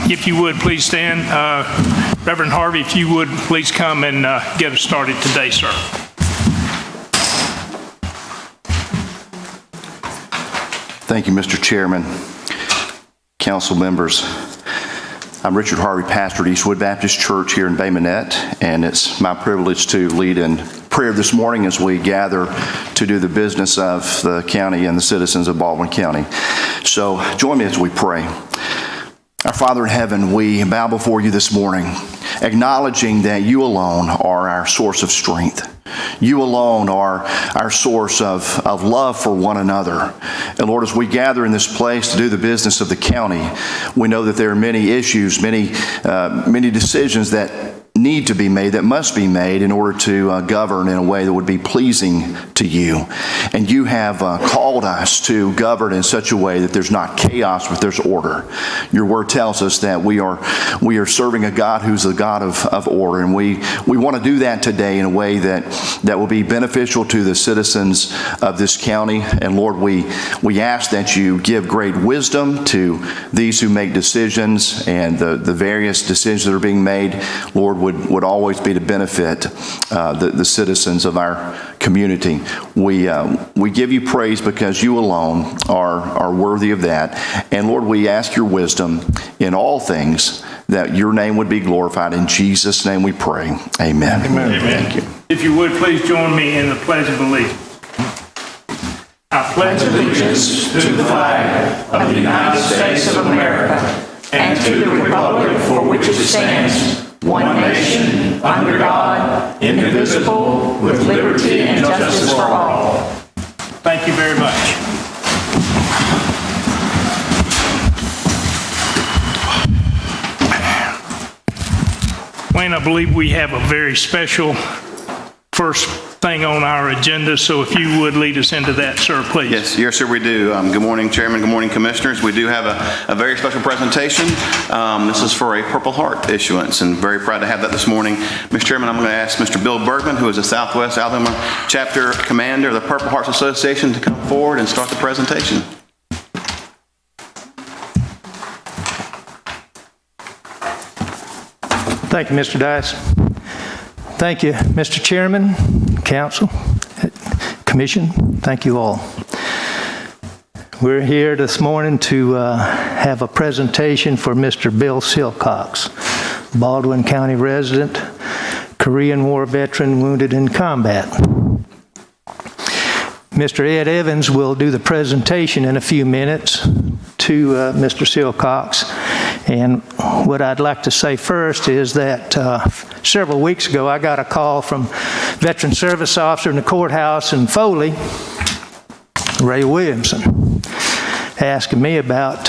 If you would, please stand. Reverend Harvey, if you would, please come and get us started today, sir. Thank you, Mr. Chairman, council members. I'm Richard Harvey, pastor at Eastwood Baptist Church here in Bay Minette, and it's my privilege to lead in prayer this morning as we gather to do the business of the county and the citizens of Baldwin County. So join me as we pray. Our Father in heaven, we bow before you this morning, acknowledging that you alone are our source of strength. You alone are our source of love for one another. And Lord, as we gather in this place to do the business of the county, we know that there are many issues, many decisions that need to be made, that must be made in order to govern in a way that would be pleasing to you. And you have called us to govern in such a way that there's not chaos, but there's order. Your word tells us that we are serving a God who's a God of order, and we want to do that today in a way that will be beneficial to the citizens of this county. And Lord, we ask that you give great wisdom to these who make decisions, and the various decisions that are being made, Lord, would always be to benefit the citizens of our community. We give you praise because you alone are worthy of that. And Lord, we ask your wisdom in all things, that your name would be glorified. In Jesus' name we pray. Amen. Amen. Amen. Thank you. If you would, please join me in the Pledge of Allegiance. I pledge allegiance to the flag of the United States of America and to the republic for which it stands, one nation, under God, indivisible, with liberty and justice for all. Thank you very much. Wayne, I believe we have a very special first thing on our agenda, so if you would lead us into that, sir, please. Yes, sir, we do. Good morning, Chairman. Good morning, Commissioners. We do have a very special presentation. This is for a Purple Heart issuance, and very proud to have that this morning. Mr. Chairman, I'm going to ask Mr. Bill Bergman, who is the Southwest Alabama Chapter Commander of the Purple Hearts Association, to come forward and start the presentation. Thank you, Mr. Dice. Thank you, Mr. Chairman, Council, Commission. Thank you all. We're here this morning to have a presentation for Mr. Bill Silcox, Baldwin County resident, Korean War veteran, wounded in combat. Mr. Ed Evans will do the presentation in a few minutes to Mr. Silcox. And what I'd like to say first is that several weeks ago I got a call from veteran service officer in the courthouse in Foley, Ray Williamson, asking me about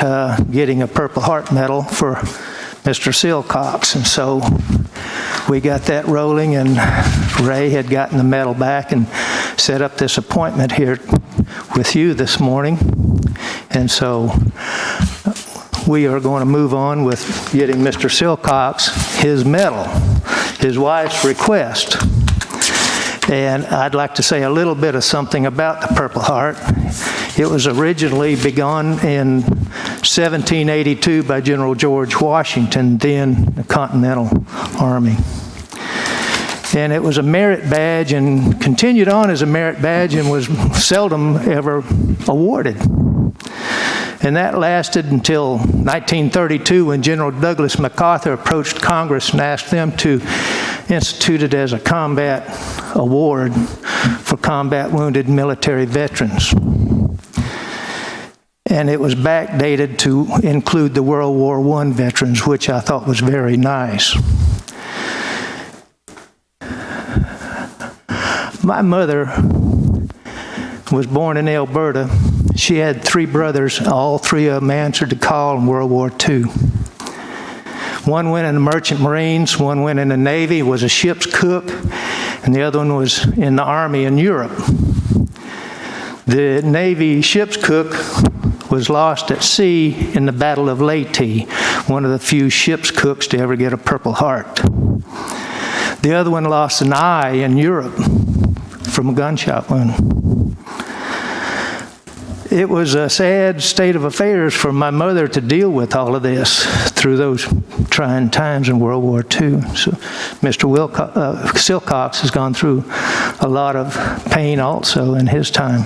getting a Purple Heart medal for Mr. Silcox. And so we got that rolling, and Ray had gotten the medal back and set up this appointment here with you this morning. And so we are going to move on with getting Mr. Silcox his medal, his wife's request. And I'd like to say a little bit of something about the Purple Heart. It was originally begun in 1782 by General George Washington, then the Continental Army. And it was a merit badge and continued on as a merit badge and was seldom ever awarded. And that lasted until 1932, when General Douglas MacArthur approached Congress and asked them to institute it as a combat award for combat wounded military veterans. And it was backdated to include the World War I veterans, which I thought was very nice. My mother was born in Alberta. She had 3 brothers. All 3 of them answered the call in World War II. One went in the Merchant Marines, one went in the Navy, was a ship's cook, and the other one was in the Army in Europe. The Navy ship's cook was lost at sea in the Battle of Leyte, one of the few ship's cooks to ever get a Purple Heart. The other one lost an eye in Europe from a gunshot wound. it was a sad state of affairs for my mother to deal with all of this through those trying times in World War II. So Mr. Silcox has gone through a lot of pain also in his time.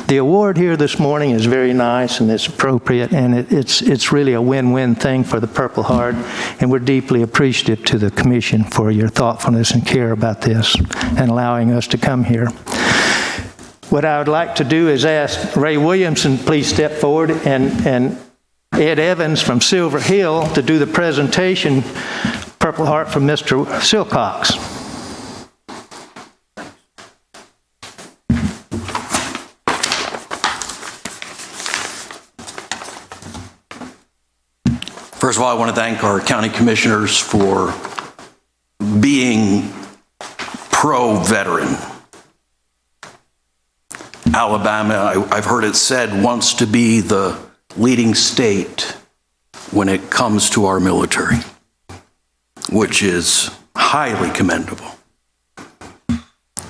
The award here this morning is very nice and it's appropriate, and it's really a win-win thing for the Purple Heart, and we're deeply appreciative to the Commission for your thoughtfulness and care about this and allowing us to come here. What I would like to do is ask Ray Williamson, please step forward, and Ed Evans from Silver Hill to do the presentation, Purple Heart from Mr. Silcox. First of all, I want to thank our county commissioners for being pro-veteran. Alabama, I've heard it said, wants to be the leading state when it comes to our military, which is highly commendable.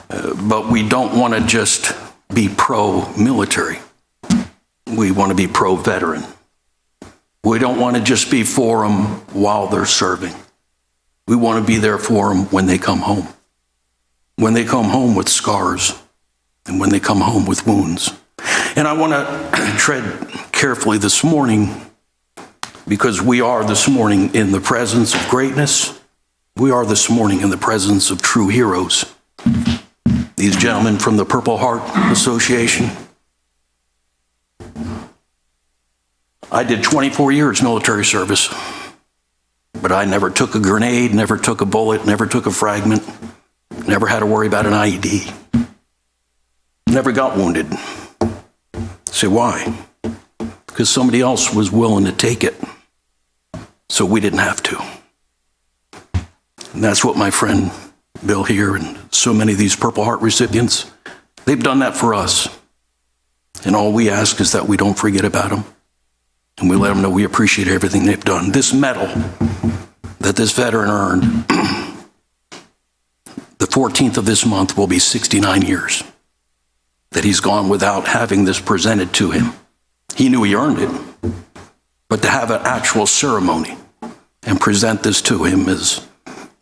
But we don't want to just be pro-military. We want to be pro-veteran. We don't want to just be for them while they're serving. We want to be there for them when they come home. When they come home with scars, and when they come home with wounds. And I want to tread carefully this morning, because we are this morning in the presence of greatness. We are this morning in the presence of true heroes. These gentlemen from the Purple Heart Association. I did 24 years military service, but I never took a grenade, never took a bullet, never took a fragment, never had to worry about an IED, never got wounded. Say, why? Because somebody else was willing to take it, so we didn't have to. And that's what my friend Bill here and so many of these Purple Heart recipients, they've done that for us. And all we ask is that we don't forget about them. And we let them know we appreciate everything they've done. This medal that this veteran earned, the 14th of this month will be 69 years that he's gone without having this presented to him. He knew he earned it, but to have an actual ceremony and present this to him is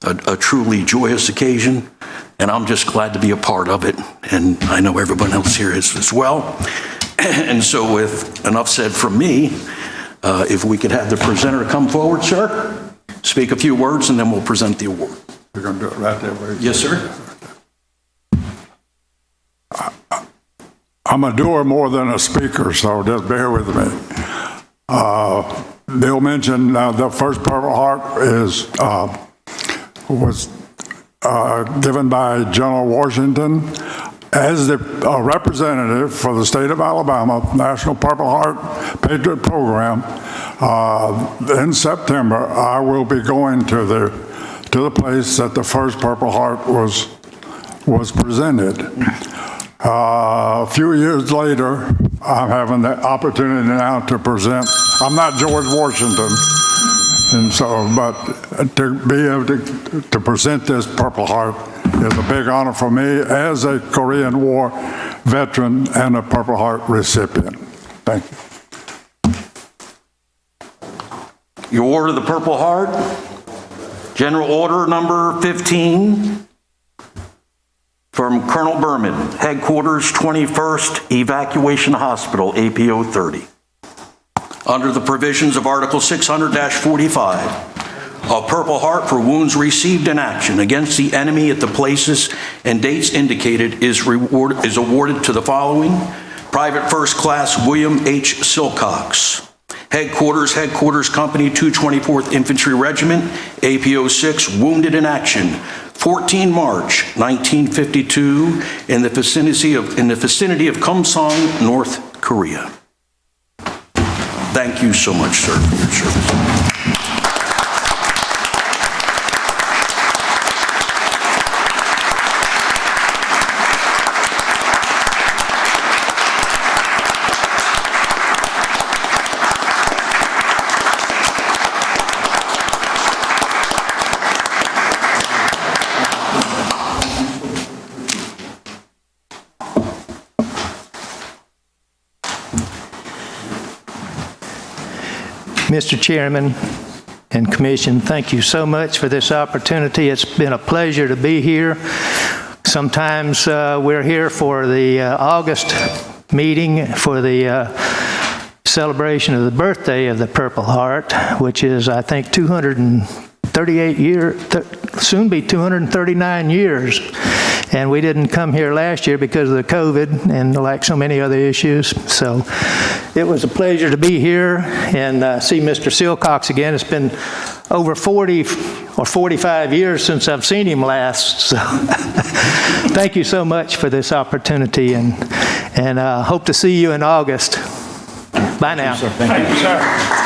a truly joyous occasion, and I'm just glad to be a part of it, and I know everyone else here is as well. And so with enough said from me, if we could have the presenter come forward, sir, speak a few words, and then we'll present the award. You're going to do it right there, right? Yes, sir. I'm a doer more than a speaker, so just bear with me. Bill mentioned the first Purple Heart was given by General Washington as the representative for the state of Alabama, National Purple Heart Patriot Program. In September, I will be going to the place that the first Purple Heart was presented. A few years later, I'm having the opportunity now to present. I'm not George Washington, and so, but to be able to present this Purple Heart is a big honor for me as a Korean War veteran and a Purple Heart recipient. Thank you. Your Order of the Purple Heart, General Order number 15, from Colonel Berman, Headquarters 21st Evacuation Hospital, APO 30. Under the provisions of Article 600-45, a Purple Heart for wounds received in action against the enemy at the places and dates indicated is awarded to the following: Private First Class William H. Silcox, Headquarters Company 224th Infantry Regiment, APO 6, wounded in action, 14 March 1952, in the vicinity of Kumsong, North Korea. Thank you so much, sir, for your service. Mr. Chairman and Commission, thank you so much for this opportunity. It's been a pleasure to be here. Sometimes we're here for the August meeting for the celebration of the birthday of the Purple Heart, which is, I think, 238 years, soon be 239 years. And we didn't come here last year because of the COVID and like so many other issues. So it was a pleasure to be here and see Mr. Silcox again. It's been over 40 or 45 years since I've seen him last. So thank you so much for this opportunity, and hope to see you in August. Bye now. Thank you, sir.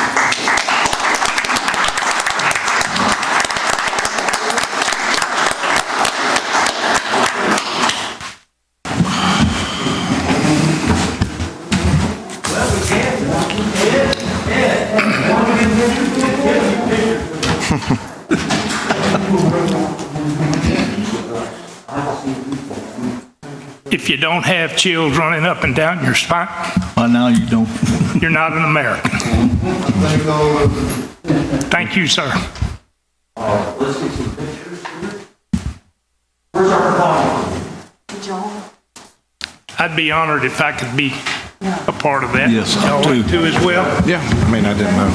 If you don't have chills running up and down your spine, Now you don't. you're not an American. Thank you, sir. Let's get some pictures here. Where's our photographer? I'd be honored if I could be a part of that. Yes, Y'all too. would too as well. Yeah, I mean, I didn't know.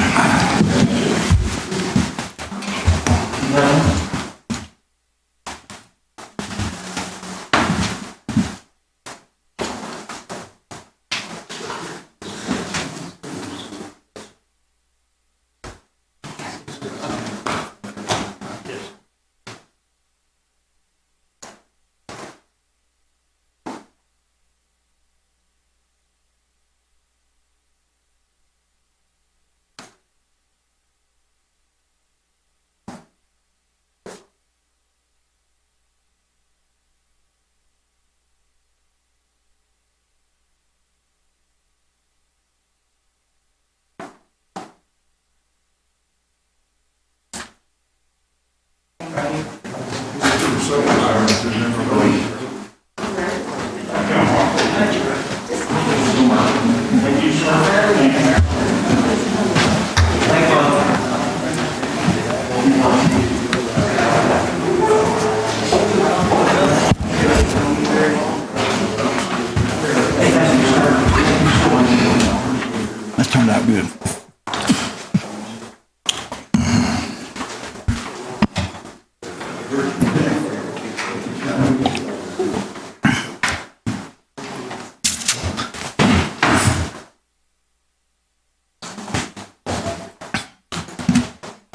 That turned out good.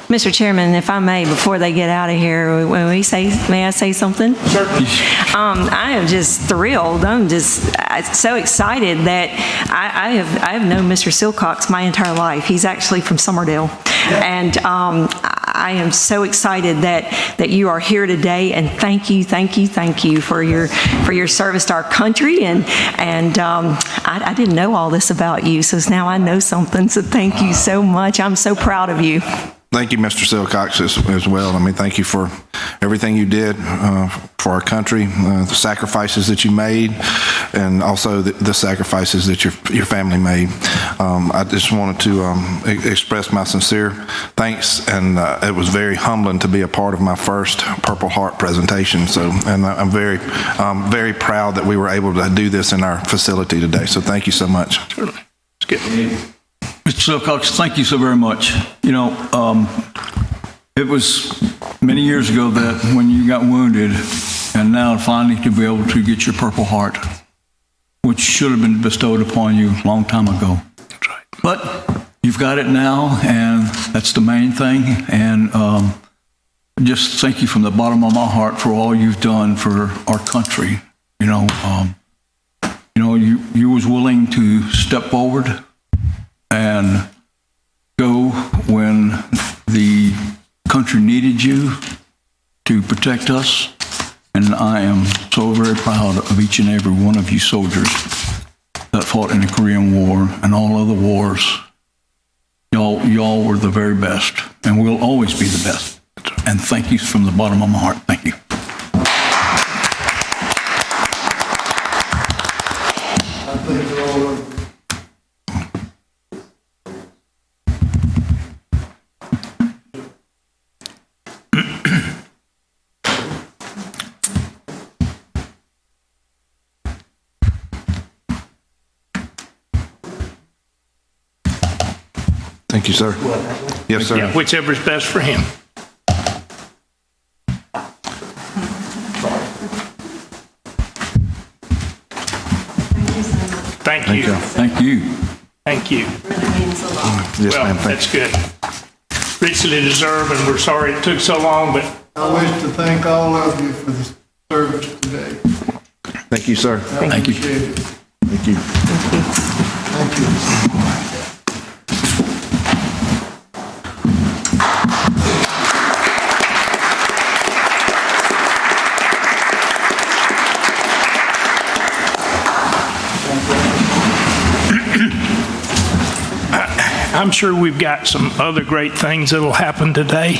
Mr. Chairman, if I may, before they get out of here, may I say something? Certainly. I am just thrilled. I'm just so excited that I have known Mr. Silcox my entire life. He's actually from Summerdale. And I am so excited that you are here today, and thank you for your service to our country. And I didn't know all this about you, so now I know something. So thank you so much. I'm so proud of you. Thank you, Mr. Silcox, as well. I mean, thank you for everything you did for our country, the sacrifices that you made, and also the sacrifices that your family made. I just wanted to express my sincere thanks, and it was very humbling to be a part of my first Purple Heart presentation. So, and I'm very proud that we were able to do this in our facility today. So, thank you so much. Certainly. It's good. Mr. Silcox, thank you so very much. You know, it was many years ago that when you got wounded, and now finally to be able to get your Purple Heart, which should have been bestowed upon you a long time ago. That's right. But you've got it now, and that's the main thing. And just thank you from the bottom of my heart for all you've done for our country. You know, you was willing to step forward and go when the country needed you to protect us. And I am so very proud of each and every one of you soldiers that fought in the Korean War and all other wars. Y'all were the very best, and we'll always be the best. And thank you from the bottom of my heart. Thank you. Thank you, sir. Yes, sir. Yeah, whichever's best for him. Thank you. Thank you. Thank you. Yes, Well, ma'am. Thank that's good. Richly deserved, and we're sorry it took so long, but I wish to thank all of you for the service today. Thank you, sir. Thank you. Appreciate it. Thank you. Thank you. I'm sure we've got some other great things that'll happen today,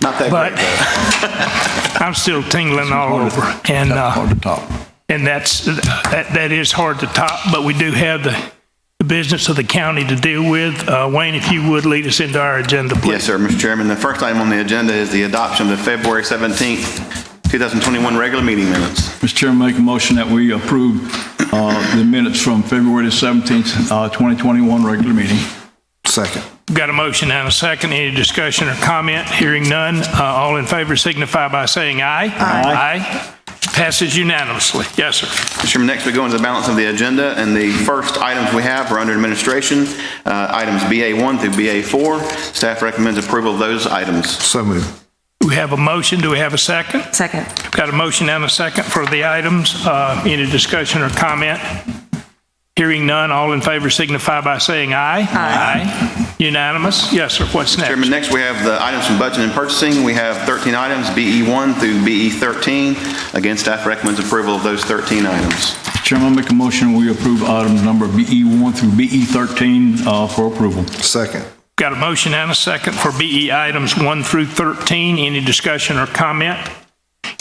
Not that but great, I'm still tingling all over. And Hard to top. and that is hard to top, but we do have the business of the county to deal with. Wayne, if you would lead us into our agenda, please. Yes, sir, Mr. Chairman. The first item on the agenda is the adoption of the February 17th, 2021 regular meeting minutes. Mr. Chairman, make a motion that we approve the minutes from February the 17th, 2021 regular meeting. Second. We've got a motion and a second. Any discussion or comment? Hearing none. All in favor signify by saying aye. Aye. Passes unanimously. Yes, sir. Mr. Chairman, next we go into the balance of the agenda, and the first items we have are under administration, items BA1 through BA4. Staff recommends approval of those items. So moved. We have a motion. Do we have a second? Second. We've got a motion and a second for the items. Any discussion or comment? Hearing none. All in favor signify by saying aye. Aye. Unanimous. Yes, sir. What's next? Chairman, next we have the items from budget and purchasing. We have 13 items, BE1 through BE13. Again, staff recommends approval of those 13 items. Mr. Chairman, I make a motion we approve items number BE1 through BE13 for approval. Second. Got a motion and a second for BE items 1 through 13. Any discussion or comment?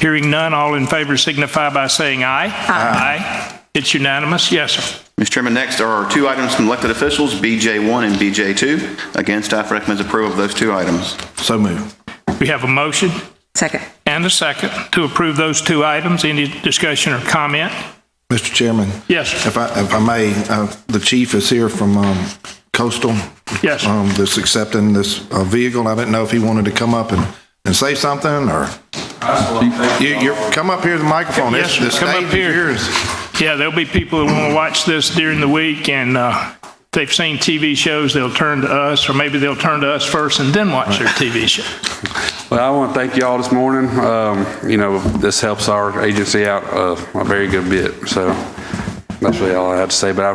Hearing none. All in favor signify by saying aye. Aye. It's unanimous. Yes, sir. Mr. Chairman, next are two items from elected officials, BJ1 and BJ2. Again, staff recommends approval of those two items. So moved. We have a motion Second. and a second to approve those two items. Any discussion or comment? Mr. Chairman. Yes, sir. If I may, the chief is here from Coastal. Yes, sir. That's accepting this vehicle. I didn't know if he wanted to come up and say something, or you come up here to the microphone. Yes, sir. The Come stage up here. is yours. Yeah, there'll be people who want to watch this during the week, and if they've seen TV shows, they'll turn to us, or maybe they'll turn to us first and then watch their TV show. Well, I want to thank you all this morning. This helps our agency out a very good bit. So that's really all I have to say, but I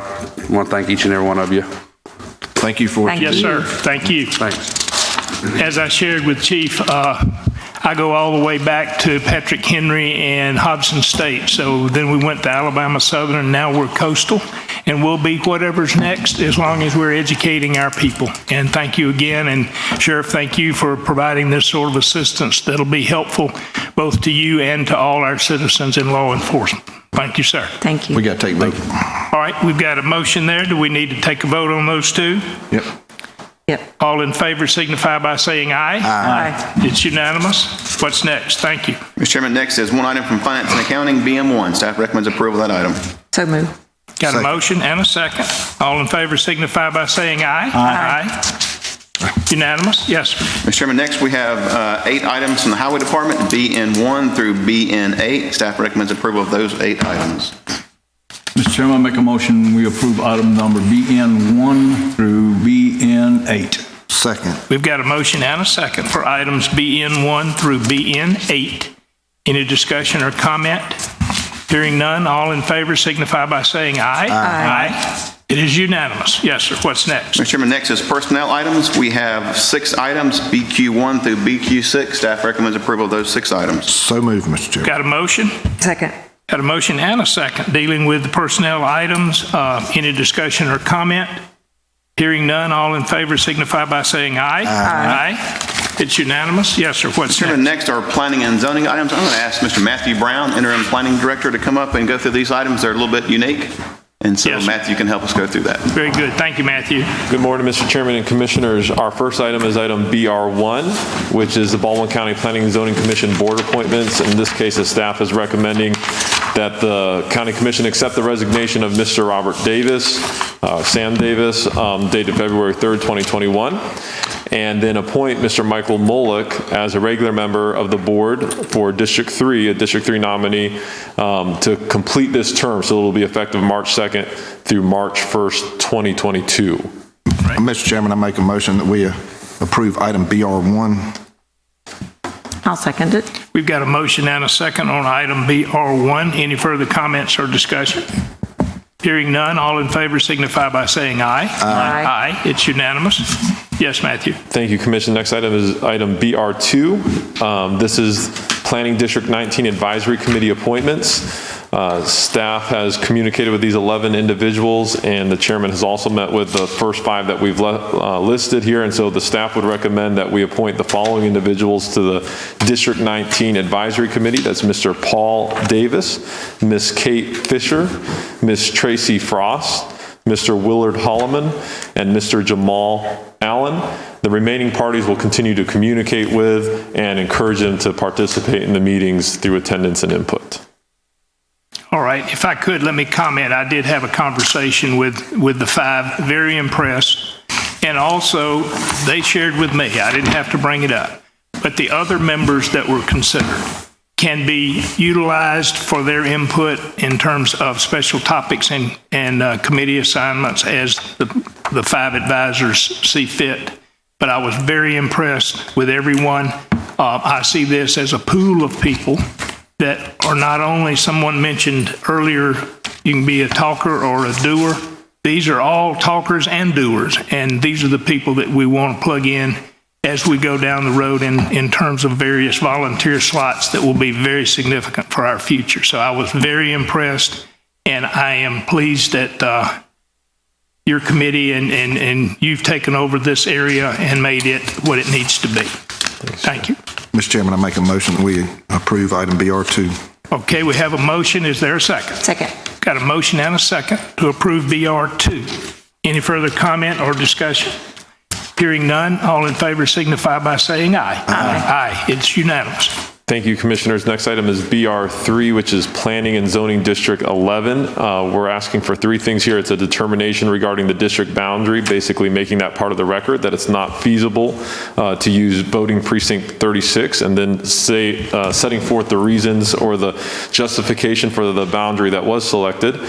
want to thank each and every one of you. Thank you for Thank Yes, you. sir. Thank you. Thanks. As I shared with Chief, I go all the way back to Patrick Henry and Hobson State. So then we went to Alabama Southern, and now we're coastal, and we'll be whatever's next as long as we're educating our people. And thank you again. And Sheriff, thank you for providing this sort of assistance that'll be helpful both to you and to all our citizens in law enforcement. Thank you, sir. Thank you. We got to take vote. All right, we've got a motion there. Do we need to take a vote on those two? Yep. Yep. All in favor signify by saying aye. Aye. It's unanimous. What's next? Thank you. Mr. Chairman, next is one item from Finance and Accounting, BM1. Staff recommends approval of that item. So move. Got a Second. motion and a second. All in favor signify by saying aye. Aye. Unanimous? Yes, sir. Mr. Chairman, next we have 8 items from the Highway Department, BN1 through BN8. Staff recommends approval of those 8 items. Mr. Chairman, I make a motion we approve item number BN1 through BN8. Second. We've got a motion and a second for items BN1 through BN8. Any discussion or comment? Hearing none, all in favor signify by saying aye. Aye. It is unanimous. Yes, sir. What's next? Mr. Chairman, next is personnel items. We have 6 items, BQ1 through BQ6. Staff recommends approval of those 6 items. So moved, Mr. Chairman. Got a motion? Second. Got a motion and a second dealing with the personnel items. Any discussion or comment? Hearing none, all in favor signify by saying aye. Aye. It's unanimous. Yes, sir. What's Mr. Chairman, next? next are planning and zoning items. I'm going to ask Mr. Matthew Brown, interim planning director, to come up and go through these items. They're a little bit unique, and so Yes, sir. Matthew can help us go through that. Very good. Thank you, Matthew. Good morning, Mr. Chairman and Commissioners. Our first item is item BR1, which is the Baldwin County Planning and Zoning Commission board appointments. In this case, the staff is recommending that the County Commission accept the resignation of Mr. Robert Davis, Sam Davis, dated February 3rd, 2021, and then appoint Mr. Michael Molick as a regular member of the board for District 3, a District 3 nominee, to complete this term. So it will be effective March 2nd through March 1st, 2022. Mr. Chairman, I make a motion that we approve item BR1. I'll second it. We've got a motion and a second on item BR1. Any further comments or discussion? Hearing none, all in favor signify by saying aye. Aye. Aye. It's unanimous. Yes, Matthew. Thank you, Commission. Next item is item BR2. This is Planning District 19 Advisory Committee appointments. Staff has communicated with these 11 individuals, and the chairman has also met with the first 5 that we've listed here, and so the staff would recommend that we appoint the following individuals to the District 19 Advisory Committee. That's Mr. Paul Davis, Ms. Kate Fisher, Ms. Tracy Frost, Mr. Willard Holloman, and Mr. Jamal Allen. The remaining parties will continue to communicate with and encourage them to participate in the meetings through attendance and input. All right, if I could, let me comment. I did have a conversation with the 5, very impressed. And also, they shared with me, I didn't have to bring it up, but the other members that were considered can be utilized for their input in terms of special topics and committee assignments as the 5 advisors see fit. But I was very impressed with everyone. I see this as a pool of people that are not only, someone mentioned earlier, you can be a talker or a doer. These are all talkers and doers, and these are the people that we want to plug in as we go down the road in terms of various volunteer slots that will be very significant for our future. So I was very impressed, and I am pleased that your committee and you've taken over this area and made it what it needs to be. Thank you. Mr. Chairman, I make a motion that we approve item BR2. Okay, we have a motion. Is there a second? Second. Got a motion and a second to approve BR2. Any further comment or discussion? Hearing none, all in favor signify by saying aye. Aye. It's unanimous. Thank you, Commissioners. Next item is BR3, which is Planning and Zoning District 11. We're asking for 3 things here. It's a determination regarding the district boundary, basically making that part of the record, that it's not feasible to use voting precinct 36, and then setting forth the reasons or the justification for the boundary that was selected,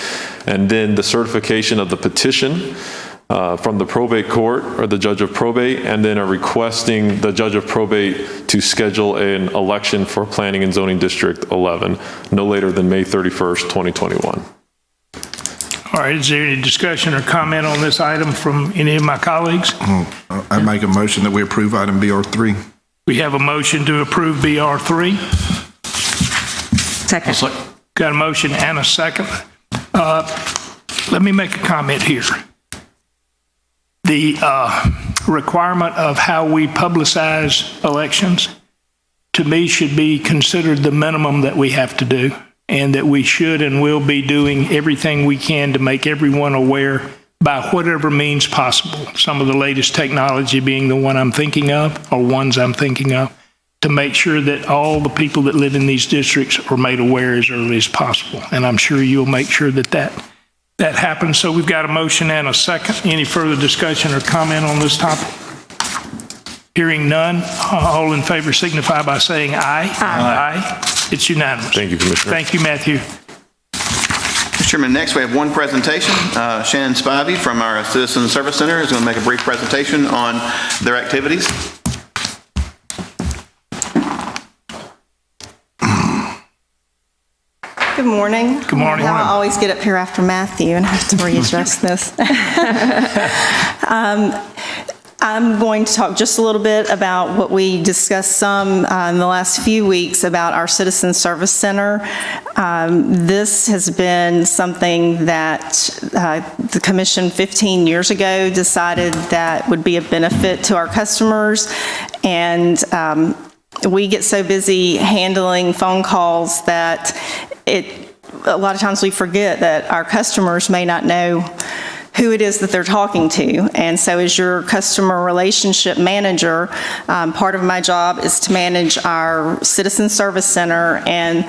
and then the certification of the petition from the probate court or the judge of probate, and then requesting the judge of probate to schedule an election for Planning and Zoning District 11 no later than May 31st, 2021. All right, is there any discussion or comment on this item from any of my colleagues? I make a motion that we approve item BR3. We have a motion to approve BR3. Second. Got a motion and a second. Let me make a comment here. The requirement of how we publicize elections, to me, should be considered the minimum that we have to do, and that we should and will be doing everything we can to make everyone aware by whatever means possible. Some of the latest technology being the one I'm thinking of, or ones I'm thinking of, to make sure that all the people that live in these districts are made aware as early as possible. And I'm sure you'll make sure that happens. So we've got a motion and a second. Any further discussion or comment on this topic? Hearing none, all in favor signify by saying aye. Aye. It's unanimous. Thank you, Commissioner. Thank you, Matthew. Mr. Chairman, next we have one presentation. Shannon Spivey from our Citizen Service Center is going to make a brief presentation on their activities. Good morning. Good morning. Now I always get up here after Matthew and have to readjust this. I'm going to talk just a little bit about what we discussed some in the last few weeks about our Citizen Service Center. This has been something that the Commission 15 years ago decided that would be a benefit to our customers, and we get so busy handling phone calls that a lot of times we forget that our customers may not know who it is that they're talking to. And so as your customer relationship manager, part of my job is to manage our Citizen Service Center. And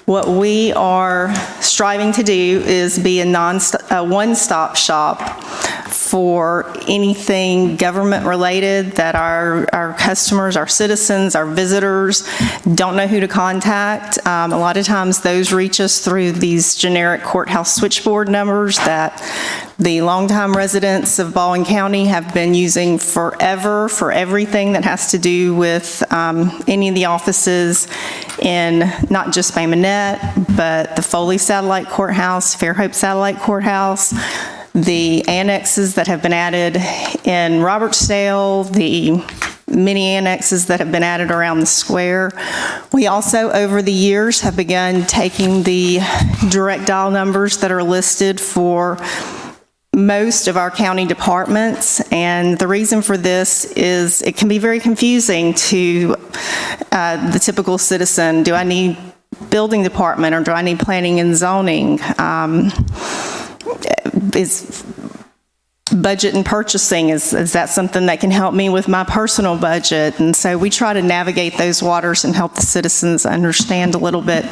What we are striving to do is be a one-stop shop for anything government-related that our customers, our citizens, our visitors don't know who to contact. A lot of times those reach us through these generic courthouse switchboard numbers that the longtime residents of Baldwin County have been using forever for everything that has to do with any of the offices in not just Bay Minette, but the Foley Satellite Courthouse, Fairhope Satellite Courthouse, the annexes that have been added in Robertsdale, the many annexes that have been added around the square. We also, over the years, have begun taking the direct dial numbers that are listed for most of our county departments, and the reason for this is it can be very confusing to the typical citizen. Do I need building department or do I need planning and zoning? Is budget and purchasing, is that something that can help me with my personal budget? And so we try to navigate those waters and help the citizens understand a little bit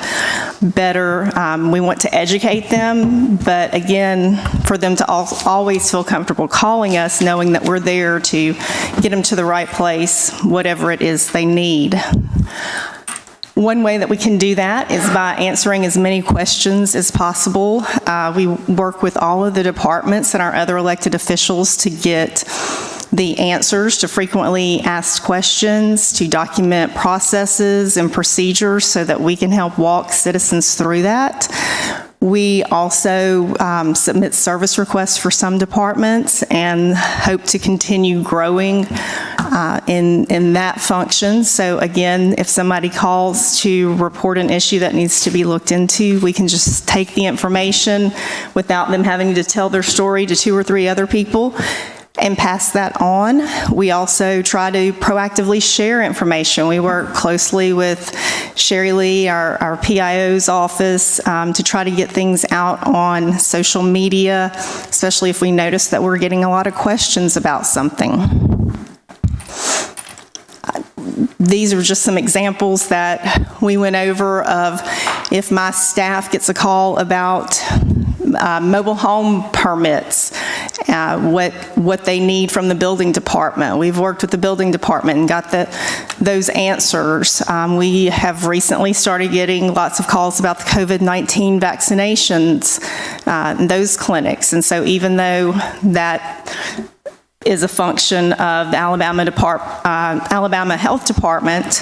better. We want to educate them, but again, for them to always feel comfortable calling us, knowing that we're there to get them to the right place, whatever it is they need. One way that we can do that is by answering as many questions as possible. We work with all of the departments and our other elected officials to get the answers to frequently asked questions, to document processes and procedures so that we can help walk citizens through that. We also submit service requests for some departments and hope to continue growing in that function. So again, if somebody calls to report an issue that needs to be looked into, we can just take the information without them having to tell their story to 2 or 3 other people and pass that on. We also try to proactively share information. We work closely with Sherry Lee, our PIO's office, to try to get things out on social media, especially if we notice that we're getting a lot of questions about something. These are just some examples that we went over of if my staff gets a call about mobile home permits, what they need from the building department. We've worked with the building department and got those answers. We have recently started getting lots of calls about the COVID-19 vaccinations, those clinics. And so even though that is a function of the Alabama Health Department,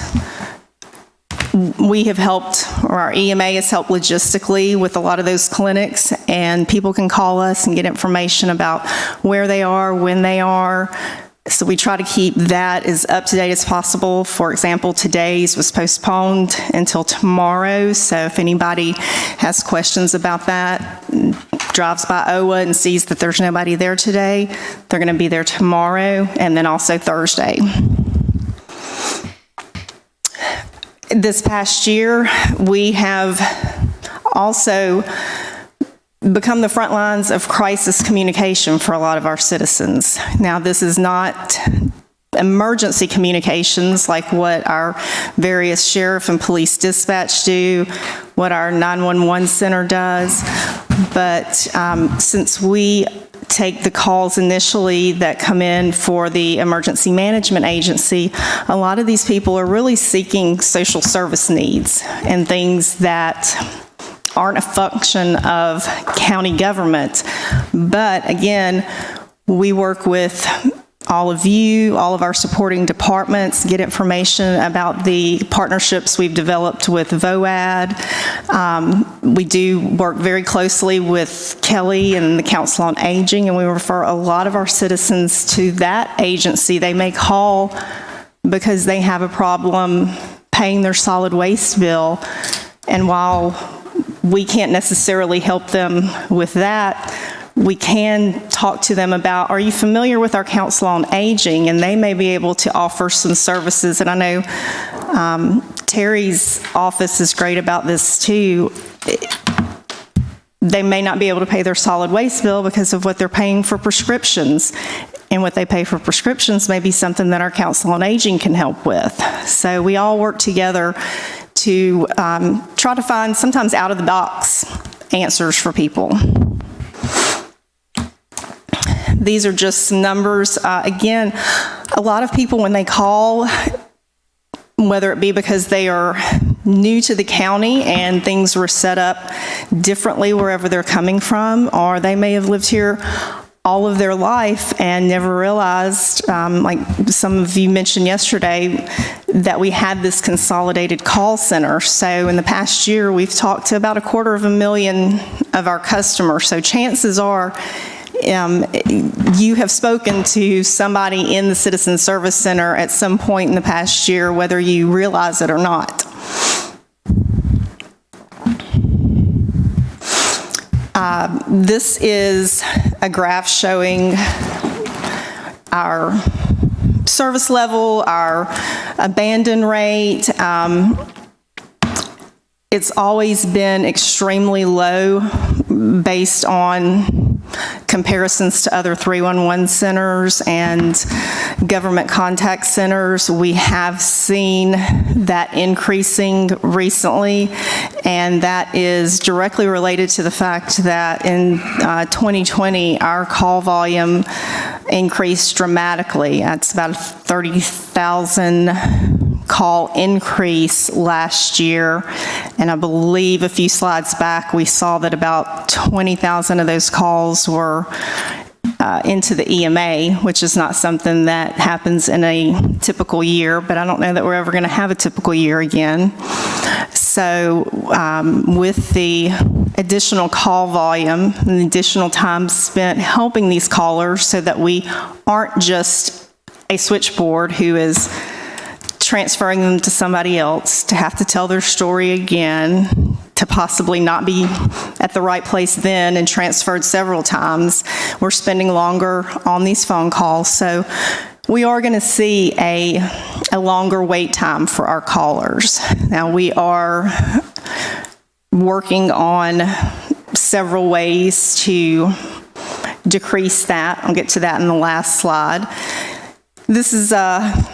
we have helped, or our EMA has helped logistically with a lot of those clinics, and people can call us and get information about where they are, when they are. So we try to keep that as up to date as possible. For example, today's was postponed until tomorrow, so if anybody has questions about that, drives by OWA and sees that there's nobody there today, they're going to be there tomorrow and then also Thursday. This past year, we have also become the front lines of crisis communication for a lot of our citizens. Now, this is not emergency communications like what our various sheriff and police dispatch do, what our 911 center does, but since we take the calls initially that come in for the Emergency Management Agency, a lot of these people are really seeking social service needs and things that aren't a function of county government. But again, we work with all of you, all of our supporting departments, get information about the partnerships we've developed with VOAD. We do work very closely with Kelly and the Council on Aging, and we refer a lot of our citizens to that agency. They may call because they have a problem paying their solid waste bill, and while we can't necessarily help them with that, we can talk to them about, are you familiar with our Council on Aging? And they may be able to offer some services. And I know Terry's office is great about this too. They may not be able to pay their solid waste bill because of what they're paying for prescriptions. And what they pay for prescriptions may be something that our Council on Aging can help with. So we all work together to try to find sometimes out-of-the-box answers for people. These are just some numbers. Again, a lot of people, when they call, whether it be because they are new to the county and things were set up differently wherever they're coming from, or they may have lived here all of their life and never realized, like some of you mentioned yesterday, that we had this consolidated call center. So in the past year, we've talked to about 250,000 of our customers. So chances are you have spoken to somebody in the Citizen Service Center at some point in the past year, whether you realize it or not. This is a graph showing our service level, our abandon rate. It's always been extremely low based on comparisons to other 311 centers and government contact centers. We have seen that increasing recently, and that is directly related to the fact that in 2020, our call volume increased dramatically. That's about a 30,000 call increase last year, and I believe a few slides back we saw that about 20,000 of those calls were into the EMA, which is not something that happens in a typical year, but I don't know that we're ever going to have a typical year again. So with the additional call volume and the additional time spent helping these callers so that we aren't just a switchboard who is transferring them to somebody else to have to tell their story again, to possibly not be at the right place then and transferred several times. We're spending longer on these phone calls, so we are going to see a longer wait time for our callers. Now, we are working on several ways to decrease that. I'll get to that in the last slide. This is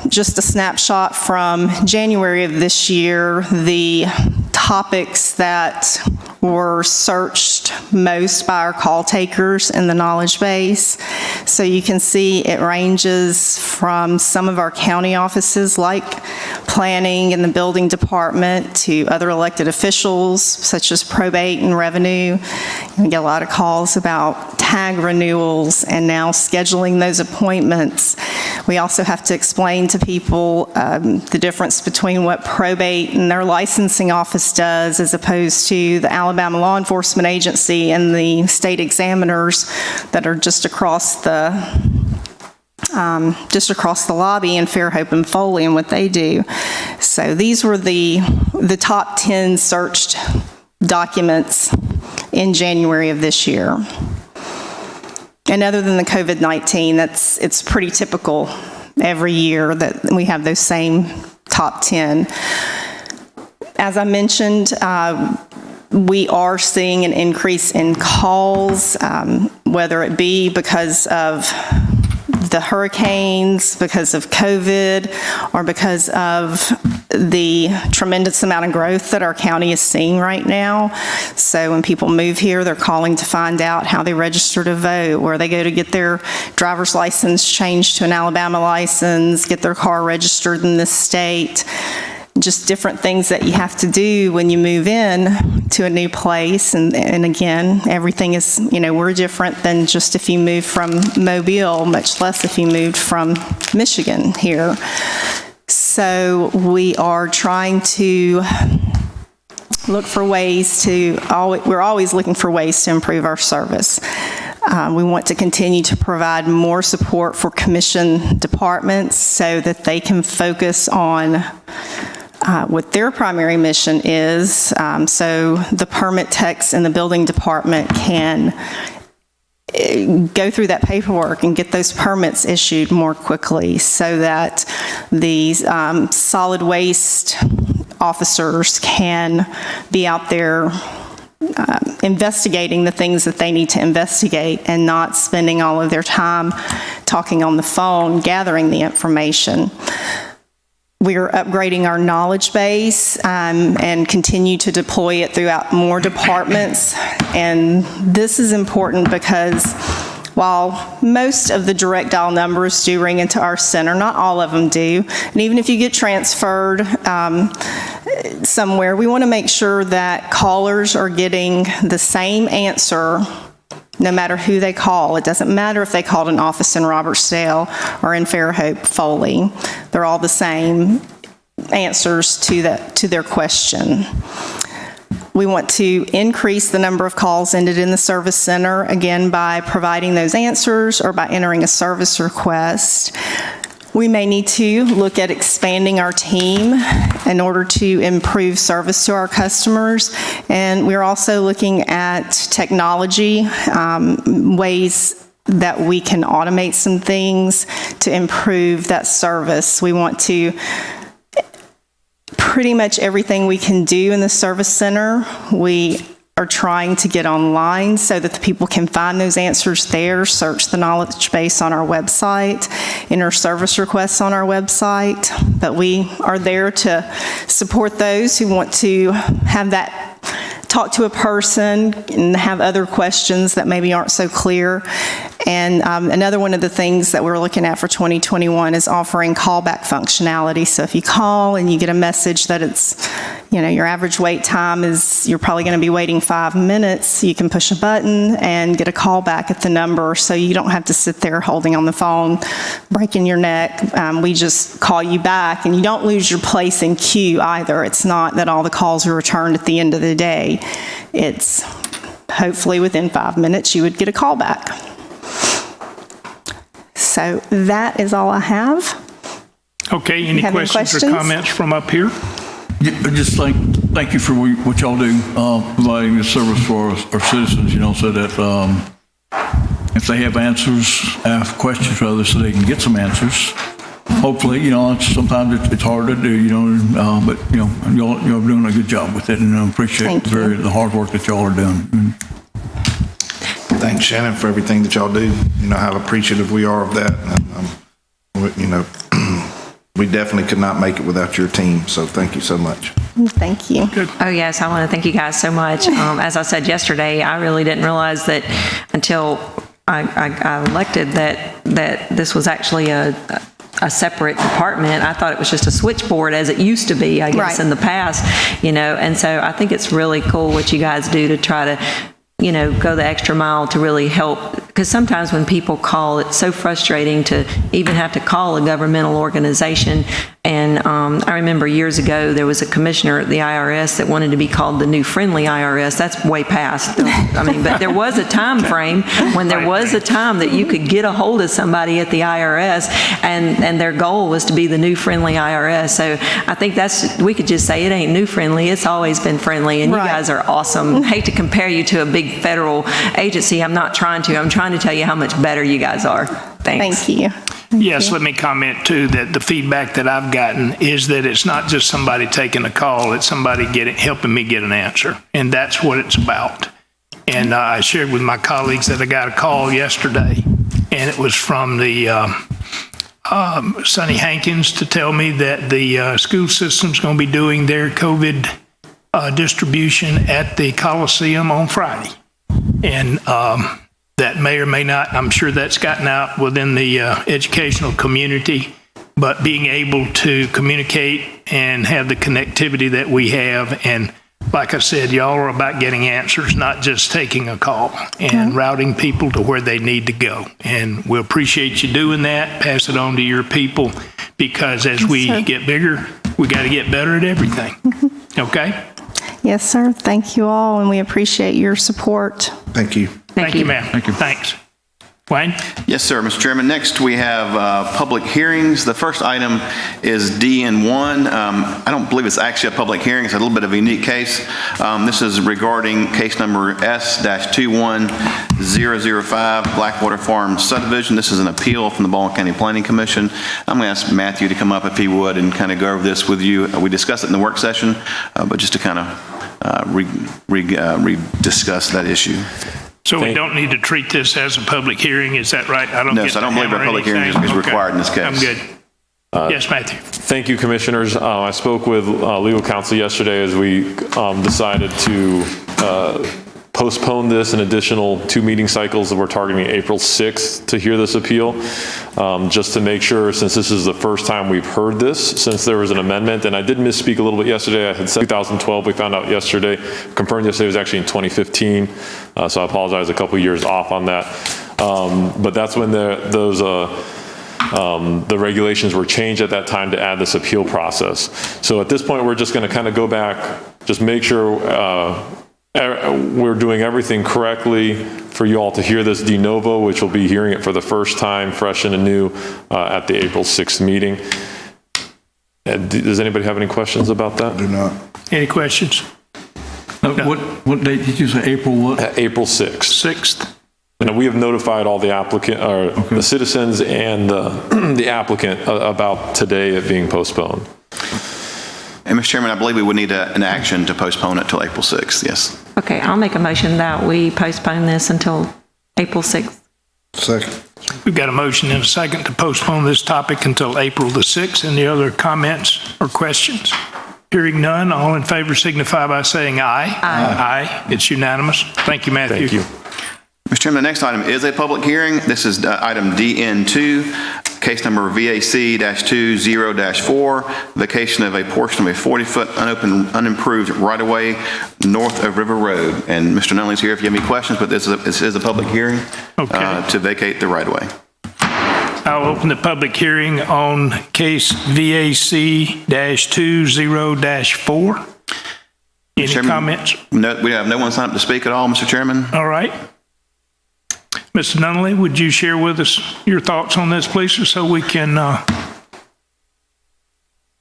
just a snapshot from January of this year, the topics that were searched most by our call takers in the knowledge base. So you can see it ranges from some of our county offices like planning and the building department to other elected officials such as probate and revenue. We get a lot of calls about tag renewals and now scheduling those appointments. We also have to explain to people the difference between what probate and their licensing office does as opposed to the Alabama Law Enforcement Agency and the state examiners that are just across the lobby in Fairhope and Foley and what they do. So these were the top 10 searched documents in January of this year. And other than the COVID-19, it's pretty typical every year that we have those same top 10. As I mentioned, we are seeing an increase in calls, whether it be because of the hurricanes, because of COVID, or because of the tremendous amount of growth that our county is seeing right now. So when people move here, they're calling to find out how they register to vote, where they go to get their driver's license changed to an Alabama license, get their car registered in this state. Just different things that you have to do when you move in to a new place. And again, everything is, we're different than just if you move from Mobile, much less if you moved from Michigan here. So we are trying to look for ways we're always looking for ways to improve our service. We want to continue to provide more support for commission departments so that they can focus on what their primary mission is, so the permit techs in the building department can go through that paperwork and get those permits issued more quickly so that these solid waste officers can be out there investigating the things that they need to investigate and not spending all of their time talking on the phone gathering the information. We are upgrading our knowledge base and continue to deploy it throughout more departments. And this is important because while most of the direct dial numbers do ring into our center, not all of them do. And even if you get transferred somewhere, we want to make sure that callers are getting the same answer no matter who they call. It doesn't matter if they called an office in Robertsdale or in Fairhope, Foley. They're all the same answers to their question. We want to increase the number of calls ended in the service center, again, by providing those answers or by entering a service request. We may need to look at expanding our team in order to improve service to our customers. And we're also looking at technology, ways that we can automate some things to improve that service. We want to pretty much everything we can do in the service center, we are trying to get online so that the people can find those answers there, search the knowledge base on our website, enter service requests on our website. But we are there to support those who want to have that talk to a person and have other questions that maybe aren't so clear. And another one of the things that we're looking at for 2021 is offering callback functionality. So if you call and you get a message that it's, your average wait time is, you're probably going to be waiting 5 minutes, you can push a button and get a call back at the number so you don't have to sit there holding on the phone, breaking your neck. We just call you back, and you don't lose your place in queue either. It's not that all the calls are returned at the end of the day. It's hopefully within 5 minutes you would get a call back. So that is all I have. Okay, any questions or comments from up here? Yeah, just thank you for what y'all do, providing the service for our citizens, so that if they have answers, ask questions rather, so they can get some answers. Hopefully, sometimes it's hard to do, but y'all are doing a good job with it, and I appreciate the hard work that y'all are doing. Thanks, Shannon, for everything that y'all do. How appreciative we are of that. We definitely could not make it without your team, so thank you so much. Thank you. Good. Oh, yes, I want to thank you guys so much. As I said yesterday, I really didn't realize that until I elected that this was actually a separate department. I thought it was just a switchboard as it used to be, I guess, in the past, and so I think it's really cool what you guys do to try to go the extra mile to really help, because sometimes when people call, it's so frustrating to even have to call a governmental organization. And I remember years ago, there was a commissioner at the IRS that wanted to be called the new friendly IRS. That's way past. But there was a time frame when there was a time that you could get a hold of somebody at the IRS, and their goal was to be the new friendly IRS. So I think we could just say it ain't new friendly. It's always been friendly, and you guys are awesome. Hate to compare you to a big federal agency. I'm not trying to. I'm trying to tell you how much better you guys are. Thanks. Thank you. Yes, let me comment too that the feedback that I've gotten is that it's not just somebody taking a call, it's somebody helping me get an answer. And that's what it's about. And I shared with my colleagues that I got a call yesterday, and it was from the Sonny Hankins to tell me that the school system's going to be doing their COVID distribution at the Coliseum on Friday. And that may or may not, I'm sure that's gotten out within the educational community, but being able to communicate and have the connectivity that we have, and like I said, y'all are about getting answers, not just taking a call, and routing people to where they need to go. And we appreciate you doing that. Pass it on to your people, because as we get bigger, we got to get better at everything. Okay? Yes, sir. Thank you all, and we appreciate your support. Thank you. Thank you, ma'am. Thank you. Thanks. Wayne? Yes, sir, Mr. Chairman. Next, we have public hearings. The first item is D&1. I don't believe it's actually a public hearing. It's a little bit of a unique case. This is regarding case number S-21005, Blackwater Farm subdivision. This is an appeal from the Baldwin County Planning Commission. I'm going to ask Matthew to come up if he would and kind of go over this with you. We discussed it in the work session, but just to kind of re-discuss that issue. So we don't need to treat this as a public hearing, is that right? No, so I don't believe a public hearing is required in this case. I'm good. Yes, Matthew. Thank you, Commissioners. I spoke with legal counsel yesterday as we decided to postpone this an additional 2 meeting cycles. We're targeting April 6th to hear this appeal, just to make sure, since this is the first time we've heard this, since there was an amendment, and I did misspeak a little bit yesterday. I had said 2012. We found out yesterday, confirmed yesterday, it was actually in 2015. So I apologize, a couple years off on that. But that's when the regulations were changed at that time to add this appeal process. So at this point, we're just going to kind of go back, just make sure we're doing everything correctly for you all to hear this de novo, which will be hearing it for the first time, fresh and anew, at the April 6th meeting. Does anybody have any questions about that? Do not. Any questions? What date did you say, April what? April 6th. 6th. And we have notified all the applicant, or the citizens and the applicant about today it being postponed. And Mr. Chairman, I believe we would need an action to postpone it till April 6th, yes. Okay, I'll make a motion that we postpone this until April 6th. Second. We've got a motion and a second to postpone this topic until April the 6th. Any other comments or questions? Hearing none, all in favor signify by saying aye. Aye. Aye. It's unanimous. Thank you, Matthew. Thank you. Mr. Chairman, the next item is a public hearing. This is item DN2, case number VAC-20-4, vacation of a portion of a 40-foot unimproved right-of-way north of River Road. And Mr. Nunley's here if you have any questions, but this is a public hearing to vacate the right-of-way. I'll open the public hearing on case VAC-20-4. Any comments? No, we have no one signed up to speak at all, Mr. Chairman. All right. Mr. Nunley, would you share with us your thoughts on this, please, so we can not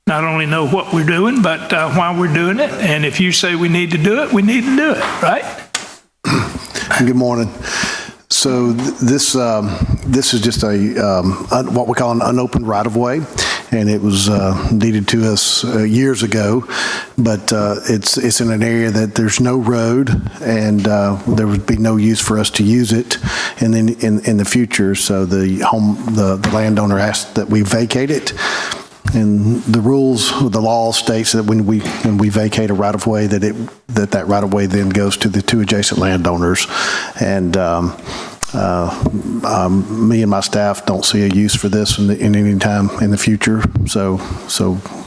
only know what we're doing, but why we're doing it? And if you say we need to do it, we need to do it, right? Good morning. So this is just what we call an unopened right-of-way, and it was deeded to us years ago, but it's in an area that there's no road, and there would be no use for us to use it in the future. So the landowner asked that we vacate it. And the rules, the law states that when we vacate a right-of-way, that right-of-way then goes to the 2 adjacent landowners. And me and my staff don't see a use for this in any time in the future. So